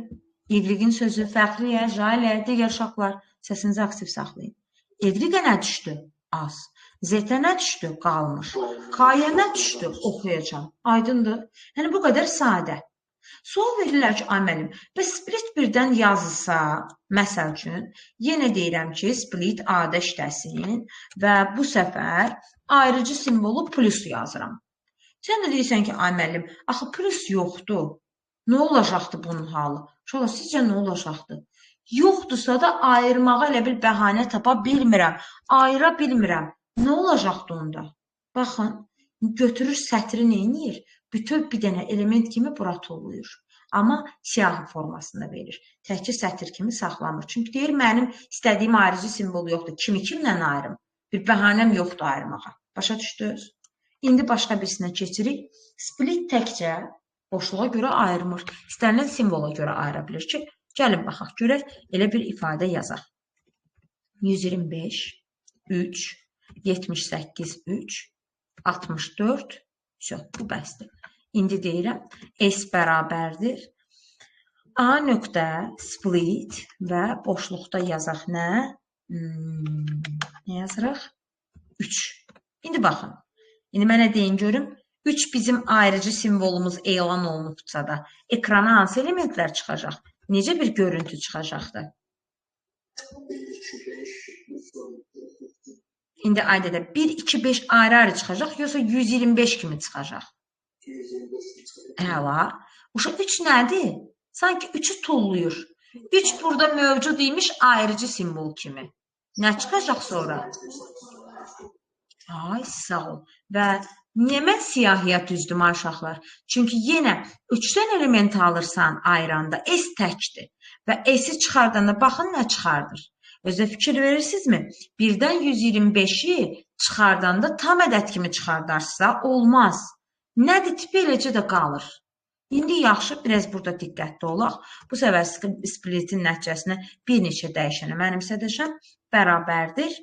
Y-in sözü fəxriyə, jalə, digər uşaqlar səsinizi aktiv saxlayın. Y-ə nə düşdü? Az. Z-ə nə düşdü? Qalmış. K-yə nə düşdü? Oxuyacam. Aydındır. Yəni bu qədər sadə. Sual verirlər ki, ay müəllim, bəs split birdən yazılsa, məsəl üçün, yenə deyirəm ki, split A-da işləsin və bu səfər ayrıcı simvolu plus yazıram. Sən də deyirsən ki, ay müəllim, axı plus yoxdur. Nə olacaqdı bunun halı? Uşaqlar, sizcə nə olacaqdı? Yoxdursa da ayırmağa elə bir bəhanə tapa bilmirəm, ayıra bilmirəm. Nə olacaqdı onda? Baxın, götürür sətri neynir? Bütöv bir dənə element kimi bura tollayır. Amma siyahı formasında verir. Təkcə sətr kimi saxlamır. Çünki deyir, mənim istədiyim ayrıcı simvol yoxdur. Kimi kimlə ayırım? Bir bəhanəm yoxdur ayırmağa. Başa düşdünüz? İndi başqa birisinə keçirik. Split təkcə boşluğa görə ayırmır. İstənilən simvola görə ayıra bilir ki, gəlin baxaq, görək, elə bir ifadə yazaq. 125, 3, 78, 3, 64, bu bəsdir. İndi deyirəm, S bərabərdir. A nöqtə split və boşluqda yazaq nə? Nə yazırıq? 3. İndi baxın. İndi mənə deyin görüm. 3 bizim ayrıcı simvolumuz elan olunubsa da ekrana hansı elementlər çıxacaq? Necə bir görüntü çıxacaqdır? İndi aydədə 1, 2, 5 ayrı-ayrı çıxacaq, yoxsa 125 kimi çıxacaq? Əla. Uşaq 3 nədir? Sanki 3'ü tulluyur. 3 burada mövcud imiş ayrıcı simbol kimi. Nə çıxacaq sonra? Ay, sağ ol. Və niyə mən siyahıya düzdüm uşaqlar? Çünki yenə 3-dən element alırsan ayranda S təkdir. Və S'i çıxardanda baxın nə çıxardır. Özə fikir verirsinizmi? 1-dən 125'i çıxardanda tam ədəd kimi çıxardarsa olmaz. Nədir tipi eləcə də qalır. İndi yaxşı, biraz burada diqqətli olaq. Bu səfər splitin nəticəsini bir neçə dəyişənə mənimsədəcəm. Bərabərdir.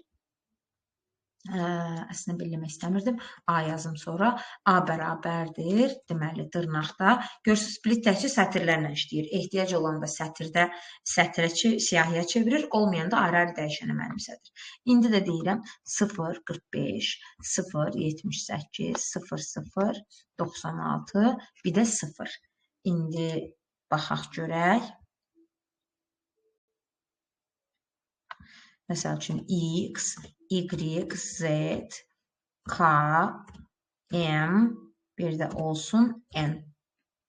Əslində bilmək istəmirdim. A yazım sonra. A bərabərdir. Deməli, dırnaqda. Görürsünüz, split təkcə sətirlərlə işləyir. Ehtiyac olanda sətirdə siyahıya çevirir. Olmayanda ayrı-ayrı dəyişənə mənimsədir. İndi də deyirəm 0, 45, 0, 78, 0, 0, 96, bir də 0. İndi baxaq görək. Məsəl üçün X, Y, Z, K, M, bir də olsun N.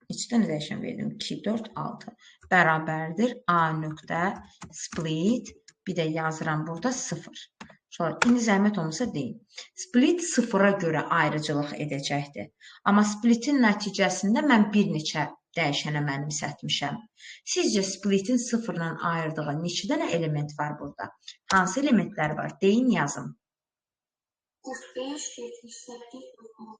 İki dənə dəyişən verdim. 2, 4, 6. Bərabərdir. A nöqtə split. Bir də yazıram burada 0. İndi zəhmət olmasa deyin. Split 0'a görə ayrıcılıq edəcəkdir. Amma splitin nəticəsində mən bir neçə dəyişənə mənimsətmişəm. Sizcə splitin 0-la ayırdığı neçə dənə element var burada? Hansı elementlər var? Deyin, yazın. 45, 78, 96.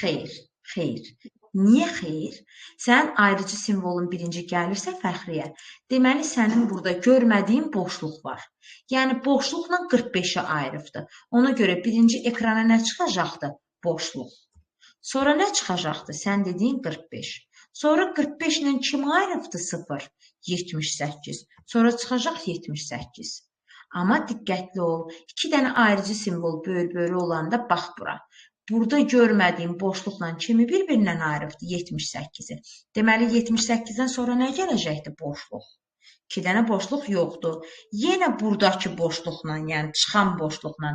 Xeyr, xeyr. Niyə xeyr? Sən ayrıcı simvolun birinci gəlirsə fəxriyə. Deməli, sənin burada görmədiyin boşluq var. Yəni, boşluqla 45-i ayrıbdır. Ona görə birinci ekrana nə çıxacaqdır? Boşluq. Sonra nə çıxacaqdır? Sən dediyin 45. Sonra 45 ilə kim ayrıbdır? 0. 78. Sonra çıxacaq 78. Amma diqqətli ol. 2 dənə ayrıcı simvol böyür-böyrü olanda bax bura. Burada görmədiyim boşluqla kimi bir-birindən ayrıbdır? 78-i. Deməli, 78-dən sonra nə gələcəkdir? Boşluq. 2 dənə boşluq yoxdur. Yenə buradakı boşluqla, yəni çıxan boşluqla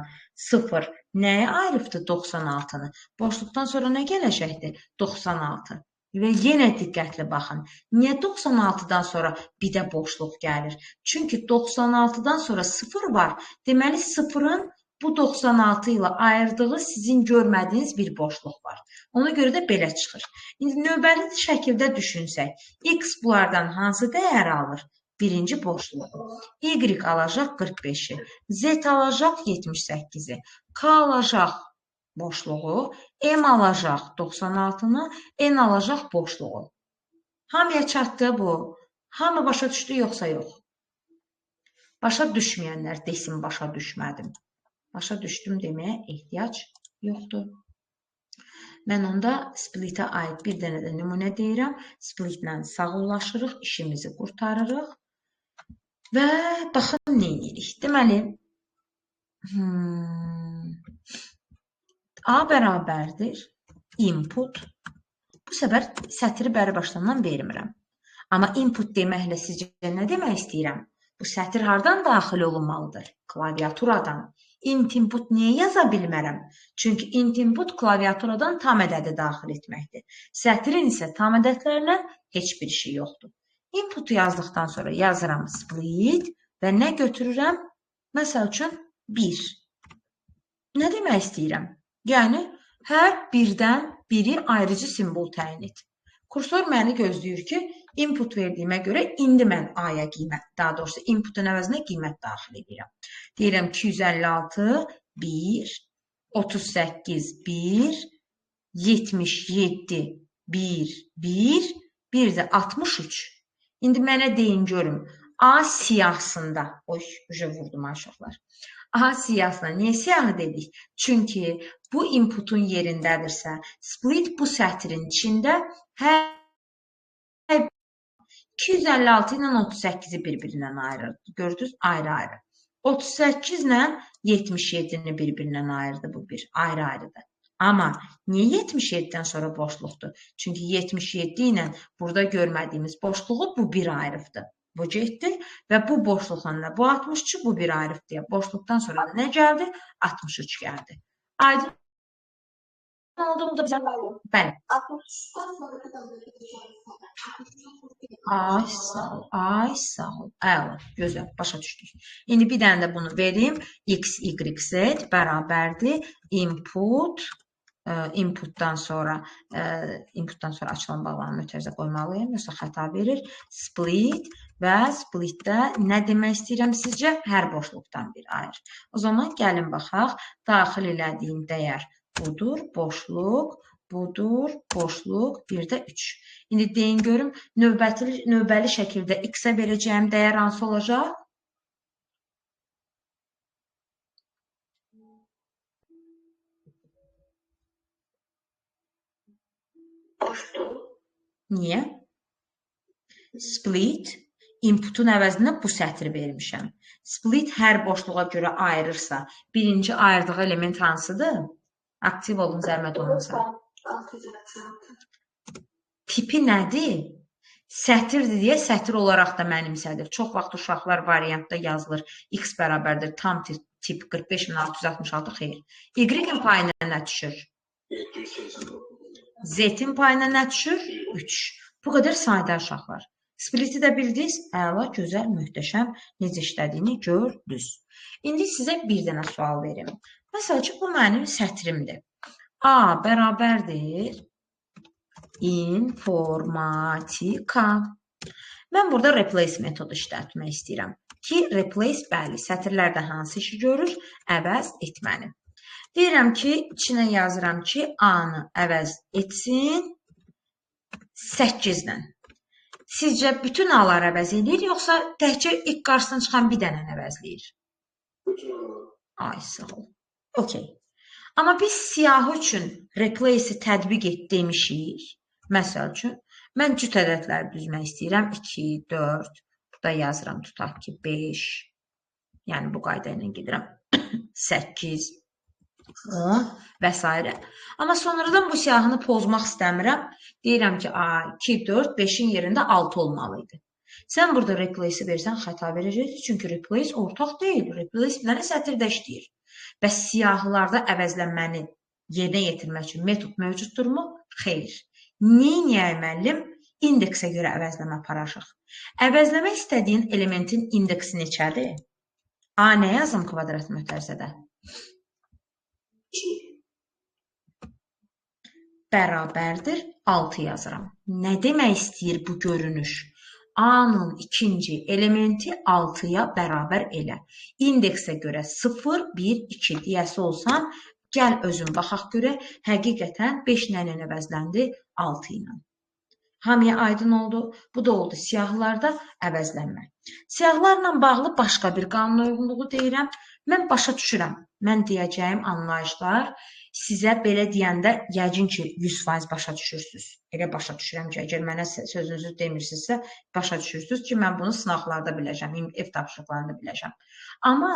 0 nəyə ayrıbdır? 96-nı. Boşluqdan sonra nə gələcəkdir? 96. Və yenə diqqətli baxın. Niyə 96-dan sonra bir də boşluq gəlir? Çünki 96-dan sonra 0 var. Deməli, 0-ın bu 96 ilə ayırdığı sizin görmədiyiniz bir boşluq var. Ona görə də belə çıxır. İndi növbəli şəkildə düşünsək, x bunlardan hansı dəyər alır? Birinci boşluğu. Y alacaq 45-i. Z alacaq 78-i. K alacaq boşluğu. M alacaq 96-nı. N alacaq boşluğu. Hamıya çatdı bu. Hamı başa düşdü, yoxsa yox? Başa düşməyənlər desin, başa düşmədim. Başa düşdüm deməyə ehtiyac yoxdur. Mən onda splitə aid bir dənə də nümunə deyirəm. Splitlə sağollaşırıq, işimizi qurtarırıq. Və baxın, nə edirik? Deməli, A bərabərdir input. Bu səfər sətri bəri başlandan vermirəm. Amma input deməklə sizcə nə demək istəyirəm? Bu sətr hardan daxil olunmalıdır? Klaviaturadan. Int input niyə yaza bilmərəm? Çünki int input klaviaturadan tam ədədi daxil etməkdir. Sətrin isə tam ədədlərlə heç bir şey yoxdur. Inputu yazdıqdan sonra yazıram split və nə götürürəm? Məsəl üçün 1. Nə demək istəyirəm? Yəni, hər birdən biri ayrıcı simvol təyin et. Kursor məni gözləyir ki, input verdiyimə görə indi mən A-ya qiymət, daha doğrusu inputun əvəzinə qiymət daxil edirəm. Deyirəm 256, 1, 38, 1, 77, 1, 1, bir də 63. İndi mənə deyin görüm, A siyahısında, vurdum aşağılar. A siyahısında, niyə siyahı dedik? Çünki bu inputun yerindədirsə, split bu sətrin içində hər 256 ilə 38-i bir-birindən ayırırdı. Gördünüz? Ayrı-ayrı. 38 ilə 77-ni bir-birindən ayırdı bu bir. Ayrı-ayrıdır. Amma niyə 77-dən sonra boşluqdur? Çünki 77 ilə burada görmədiyimiz boşluğu bu bir ayrıqdır. Bu getdi və bu boşluqla bu 63, bu bir ayrıq deyə. Boşluqdan sonra da nə gəldi? 63 gəldi. Aydın oldu mu da bizə? Bəli. 63-dən sonra bir daha Ay sağ ol, ay sağ ol. Əla, gözəl, başa düşdük. İndi bir dənə də bunu verim. X, Y, Z bərabərdir. Inputdan sonra açılan bağlanı mötərizə qoymalıyım, yoxsa xəta verir. Split və splitdə nə demək istəyirəm sizcə? Hər boşluqdan bir ayır. O zaman gəlin baxaq. Daxil elədiyim dəyər budur, boşluq. Budur, boşluq, bir də 3. İndi deyin görüm, növbəli şəkildə x-ə verəcəyim dəyər hansı olacaq? boşluq. Niyə? Split, inputun əvəzinə bu sətri vermişəm. Split hər boşluğa görə ayırırsa, birinci ayırdığı element hansıdır? Aktiv olun, zəhmət olunsa. Tipi nədir? Sətirdir deyə sətir olaraq da mənimsədir. Çox vaxt uşaqlar variantda yazılır. X bərabərdir tam tip 45666, xeyr. Y-in payına nə düşür? 789. Z-in payına nə düşür? 3. Bu qədər sadə uşaqlar. Spliti də bildiniz, əla, gözəl, möhtəşəm, necə işlədiyini gördünüz. İndi sizə bir dənə sual verim. Məsəl üçün, bu mənim sətrimdir. A bərabərdir informatika. Mən burada replace metodu işlətmək istəyirəm. Ki, replace, bəli, sətirlərdə hansı işi görür? Əvəz etməni. Deyirəm ki, içinə yazıram ki, A-nı əvəz etsin 8-lə. Sizcə bütün A-lar əvəz edir, yoxsa təkcə ilk qarşısına çıxan bir dənə əvəzləyir? Bütün A. Ay, sağ ol. Okey. Amma biz siyahı üçün replace-i tətbiq et demişik. Məsəl üçün, mən cüt ədədləri düzmək istəyirəm. 2, 4, burada yazıram, tutaq ki, 5. Yəni, bu qayda ilə gedirəm. 8, 10 və s. Amma sonradan bu siyahını pozmaq istəmirəm. Deyirəm ki, 2, 4, 5-in yerində 6 olmalıydı. Sən burada replace-i versən xəta verəcəkdir. Çünki replace ortaq deyil. Replace bir dənə sətirdə işləyir. Bəs siyahılarda əvəzlənməni yerinə yetirmək üçün metod mövcuddurmu? Xeyr. Neyniyək müəllim? İndeksə görə əvəzləmə aparacaq. Əvəzləmək istədiyin elementin indeksi neçədir? A nə yazım kvadrat mötərizədə? 2. Bərabərdir 6 yazıram. Nə demək istəyir bu görünüş? A-nın ikinci elementi 6-ya bərabər elə. İndeksə görə 0, 1, 2 deyəsi olsam, gəl özün baxaq görə, həqiqətən 5 ilə əvəzləndi 6 ilə. Hamıya aydın oldu. Bu da oldu siyahılarda əvəzlənmə. Siyahılarla bağlı başqa bir qanun uyğunluğu deyirəm. Mən başa düşürəm. Mən deyəcəyim anlayışlar sizə belə deyəndə yəqin ki 100% başa düşürsünüz. Elə başa düşürəm ki, əgər mənə sözünüzü demirsinizsə, başa düşürsünüz ki, mən bunu sınaqlarda biləcəm, ev tapşırıqlarında biləcəm. Amma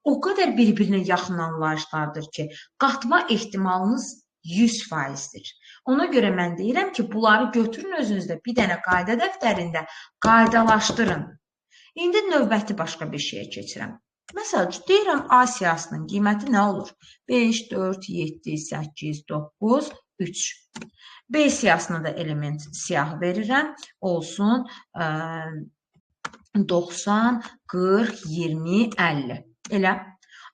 o qədər bir-birinə yaxın anlayışlardır ki, qatma ehtimalınız 100%dir. Ona görə mən deyirəm ki, bunları götürün özünüzdə bir dənə qayda dəftərində qaydalaşdırın. İndi növbəti başqa bir şeyə keçirəm. Məsəl üçün, deyirəm A siyahısının qiyməti nə olur? 5, 4, 7, 8, 9, 3. B siyahısına da element siyahı verirəm. Olsun 90, 40, 20, 50. Elə.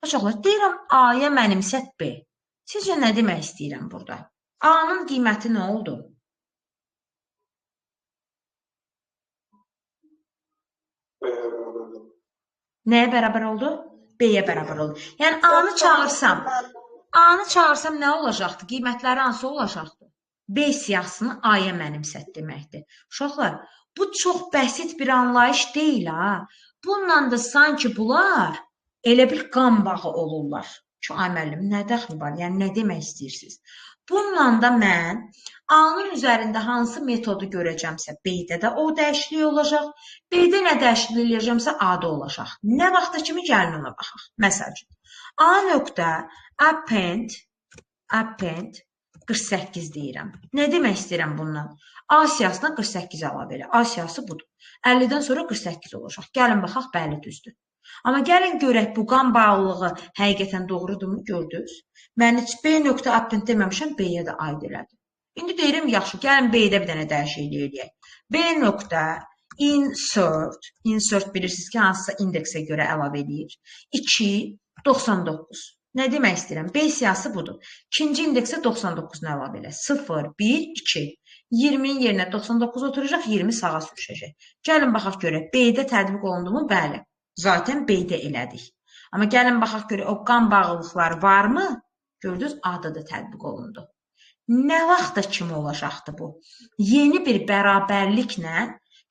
Uşaqlar, deyirəm A-ya mənimsət B. Sizcə nə demək istəyirəm burada? A-nın qiyməti nə oldu? Nəyə bərabər oldu? B-yə bərabər oldu. Yəni, A-nı çağırsam nə olacaqdı? Qiymətləri hansı olacaqdı? B siyahısını A-ya mənimsət deməkdir. Uşaqlar, bu çox bəsit bir anlayış deyil, ha. Bununla da sanki bunlar elə bir qan bağı olurlar. Ki, ay müəllim, nə dəxli var? Yəni, nə demək istəyirsiniz? Bununla da mən A-nın üzərində hansı metodu görəcəmsə, B-də də o dəyişiklik olacaq. B-də nə dəyişiklik eləyəcəmsə, A-da olacaq. Nə vaxta kimi gəlin ona baxaq. Məsəl üçün, A nöqtə append 48 deyirəm. Nə demək istəyirəm bundan? A siyahısına 48 əlavə elə. A siyahısı budur. 50-dən sonra 48 olacaq. Gəlin baxaq, bəli düzdür. Amma gəlin görək, bu qan bağlılığı həqiqətən doğrudurmu, gördünüz? Mən heç B nöqtə append deməmişəm, B-yə də aid elədi. İndi deyirəm, yaxşı, gəlin B-də bir dənə dəyişiklik eləyək. B nöqtə insert bilirsiniz ki, hansısa indeksə görə əlavə edir. 2, 99. Nə demək istəyirəm? B siyahısı budur. İkinci indeksə 99-nu əlavə elə. 0, 1, 2. 20-nin yerinə 99 oturacaq, 20 sağa sürüşəcək. Gəlin baxaq görək, B-də tətbiq olundu mu? Bəli. Zaten B-də elədik. Amma gəlin baxaq görək, o qan bağlılıqları varmı? Gördünüz, A-da da tətbiq olundu. Nə vaxta kimi olacaqdı bu? Yeni bir bərabərliklə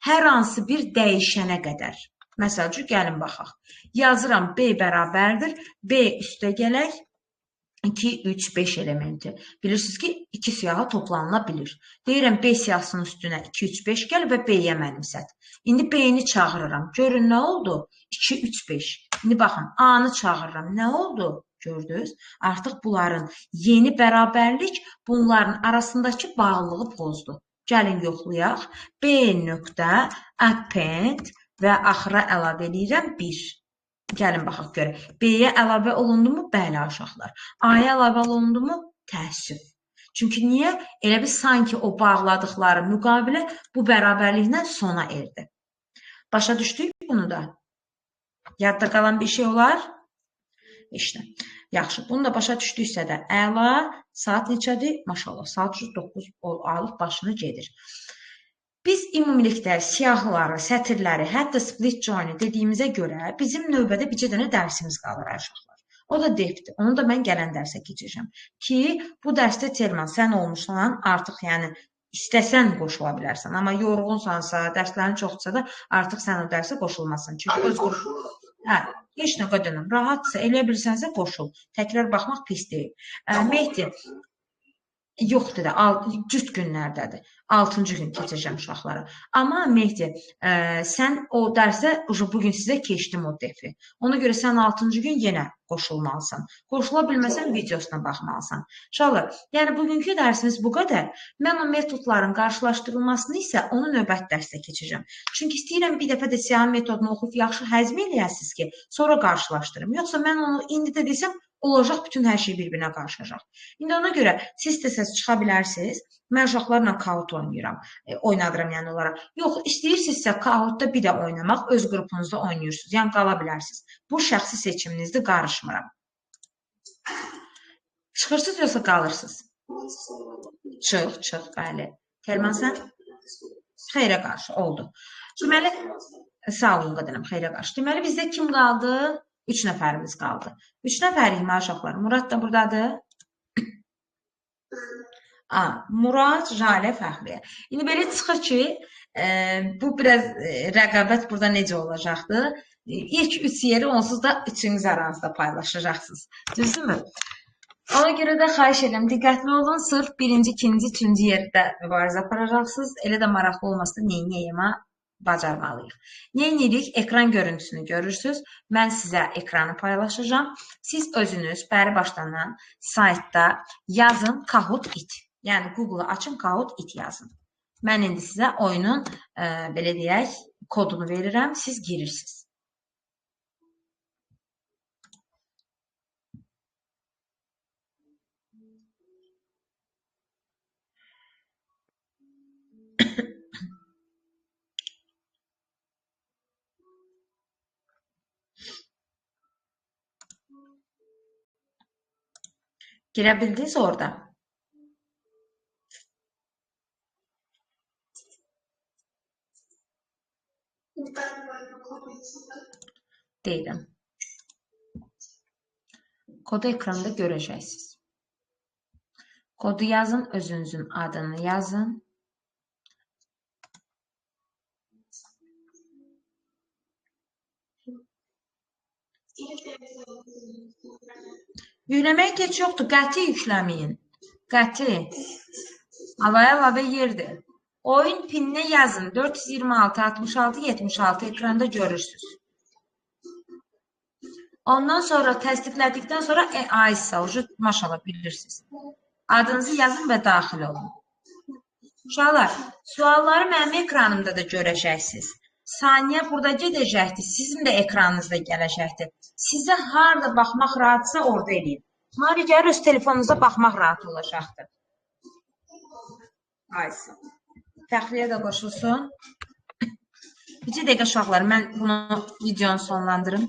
hər hansı bir dəyişənə qədər. Məsəl üçün, gəlin baxaq. Yazıram, B bərabərdir. B üstə gələk. 2, 3, 5 elementi. Bilirsiniz ki, 2 siyahı toplanıla bilir. Deyirəm, B siyahısının üstünə 2, 3, 5 gəl və B-yə mənimsət. İndi B-ni çağırıram. Görün, nə oldu? 2, 3, 5. İndi baxın, A-nı çağırıram. Nə oldu? Gördünüz? Artıq bunların yeni bərabərlik bunların arasındakı bağlılığı pozdu. Gəlin yoxlayaq. B nöqtə append və axıra əlavə edirəm 1. Gəlin baxaq görək. B-yə əlavə olundu mu? Bəli, uşaqlar. A-ya əlavə olundu mu? Təəssüf. Çünki niyə? Elə bir sanki o bağladıqları müqavilə bu bərabərliklə sona erdi. Başa düşdük bunu da? Yadda qalan bir şey olar? İşte. Yaxşı. Bunu da başa düşdüksə də əla. Saat neçədir? Maşallah. Saat 9 alıb başını gedir. Biz ümumilikdə siyahıları, sətirləri, hətta split join dediyimizə görə bizim növbədə bircə dənə dərsimiz qalır uşaqlar. O da defdir. Onu da mən gələn dərsə keçəcəm. Ki, bu dərsdə Telman sən olmuşsan, artıq yəni istəsən qoşula bilərsən. Amma yorğunsansa, dərslərin çoxsa da artıq sən o dərsə qoşulmasın. Çünki öz qrupu... Hə, heç nə qədənəm. Rahatsa, elə bilsənsə qoşul. Təkrar baxmaq pis deyil. Mehdi, yoxdur da, cüt günlərdədir. 6-cı gün keçəcəm uşaqlara. Amma Mehdi, sən o dərsə bugün sizə keçdim o defi. Ona görə sən 6-cı gün yenə qoşulmalısan. Qoşula bilməsən videosuna baxmalısan. Uşaqlar, yəni bugünkü dərsimiz bu qədər. Mən o metodların qarşılaşdırılmasını isə onu növbət dərsdə keçəcəm. Çünki istəyirəm bir dəfə də siyahı metodunu oxuyub yaxşı həzm eləyəsiniz ki, sonra qarşılaşdırım. Yoxsa mən onu indi də desəm, olacaq, bütün hər şey bir-birinə qarışacaq. İndi ona görə siz istəsəz çıxa bilərsiniz. Mən uşaqlarla Kahoot oynayıram, oynadıram yəni onlara. Yox, istəyirsinizsə Kahootda bir də oynamaq, öz qrupunuzda oynayırsınız. Yəni qala bilərsiniz. Bu şəxsi seçiminizdir, qarışmıram. Çıxırsınız yoxsa qalırsınız? Çıx, bəli. Telman sən? Xeyrə qarşı, oldu. Deməli, sağ olun qədənəm, xeyrə qarşı. Deməli, bizdə kim qaldı? 3 nəfərimiz qaldı. 3 nəfərik mi uşaqlar? Murad da buradadır. Murad, Jalə, Fəxriyə. İndi belə çıxır ki, bu biraz rəqabət burada necə olacaqdır? İlk 3 yeri onsuz da üçünüz aranızda paylaşacaqsınız. Düzdürmü? Ona görə də xahiş edirəm, diqqətli olun. Sırf 1-ci, 2-ci, 3-cü yerdə mübarizə aparacaqsınız. Elə də maraqlı olmasa neyniyəmə bacarmalıyıq. Neynirik? Ekran görüntüsünü görürsünüz. Mən sizə ekranı paylaşacağım. Siz özünüz bəri başlanan saytda yazın Kahoot it. Yəni Google-a açın Kahoot it yazın. Mən indi sizə oyunun belə deyək kodunu verirəm. Siz girirsiniz. Girə bildiniz orada? Deyirəm. Kodu ekranda görəcəksiniz. Kodu yazın, özünüzün adını yazın. Yükləməyə heç yoxdur, qəti yükləməyin. Qəti. Əlavə yerdir. Oyun pinini yazın, 426, 66, 76 ekranda görürsünüz. Ondan sonra təsdiqlədikdən sonra AISA, maşallah bilirsiniz. Adınızı yazın və daxil olun. Uşaqlar, sualları mənim ekranımda da görəcəksiniz. Saniyə burada gedəcəkdir, sizin də ekranınızda gələcəkdir. Sizə harada baxmaq rahatsa orada eləyin. Mari gəlir, öz telefonunuzda baxmaq rahat olacaqdır. AISA. Fəxriyə də qoşulsun. 2 dəqiqə uşaqlar, mən bunu videonu sonlandırım.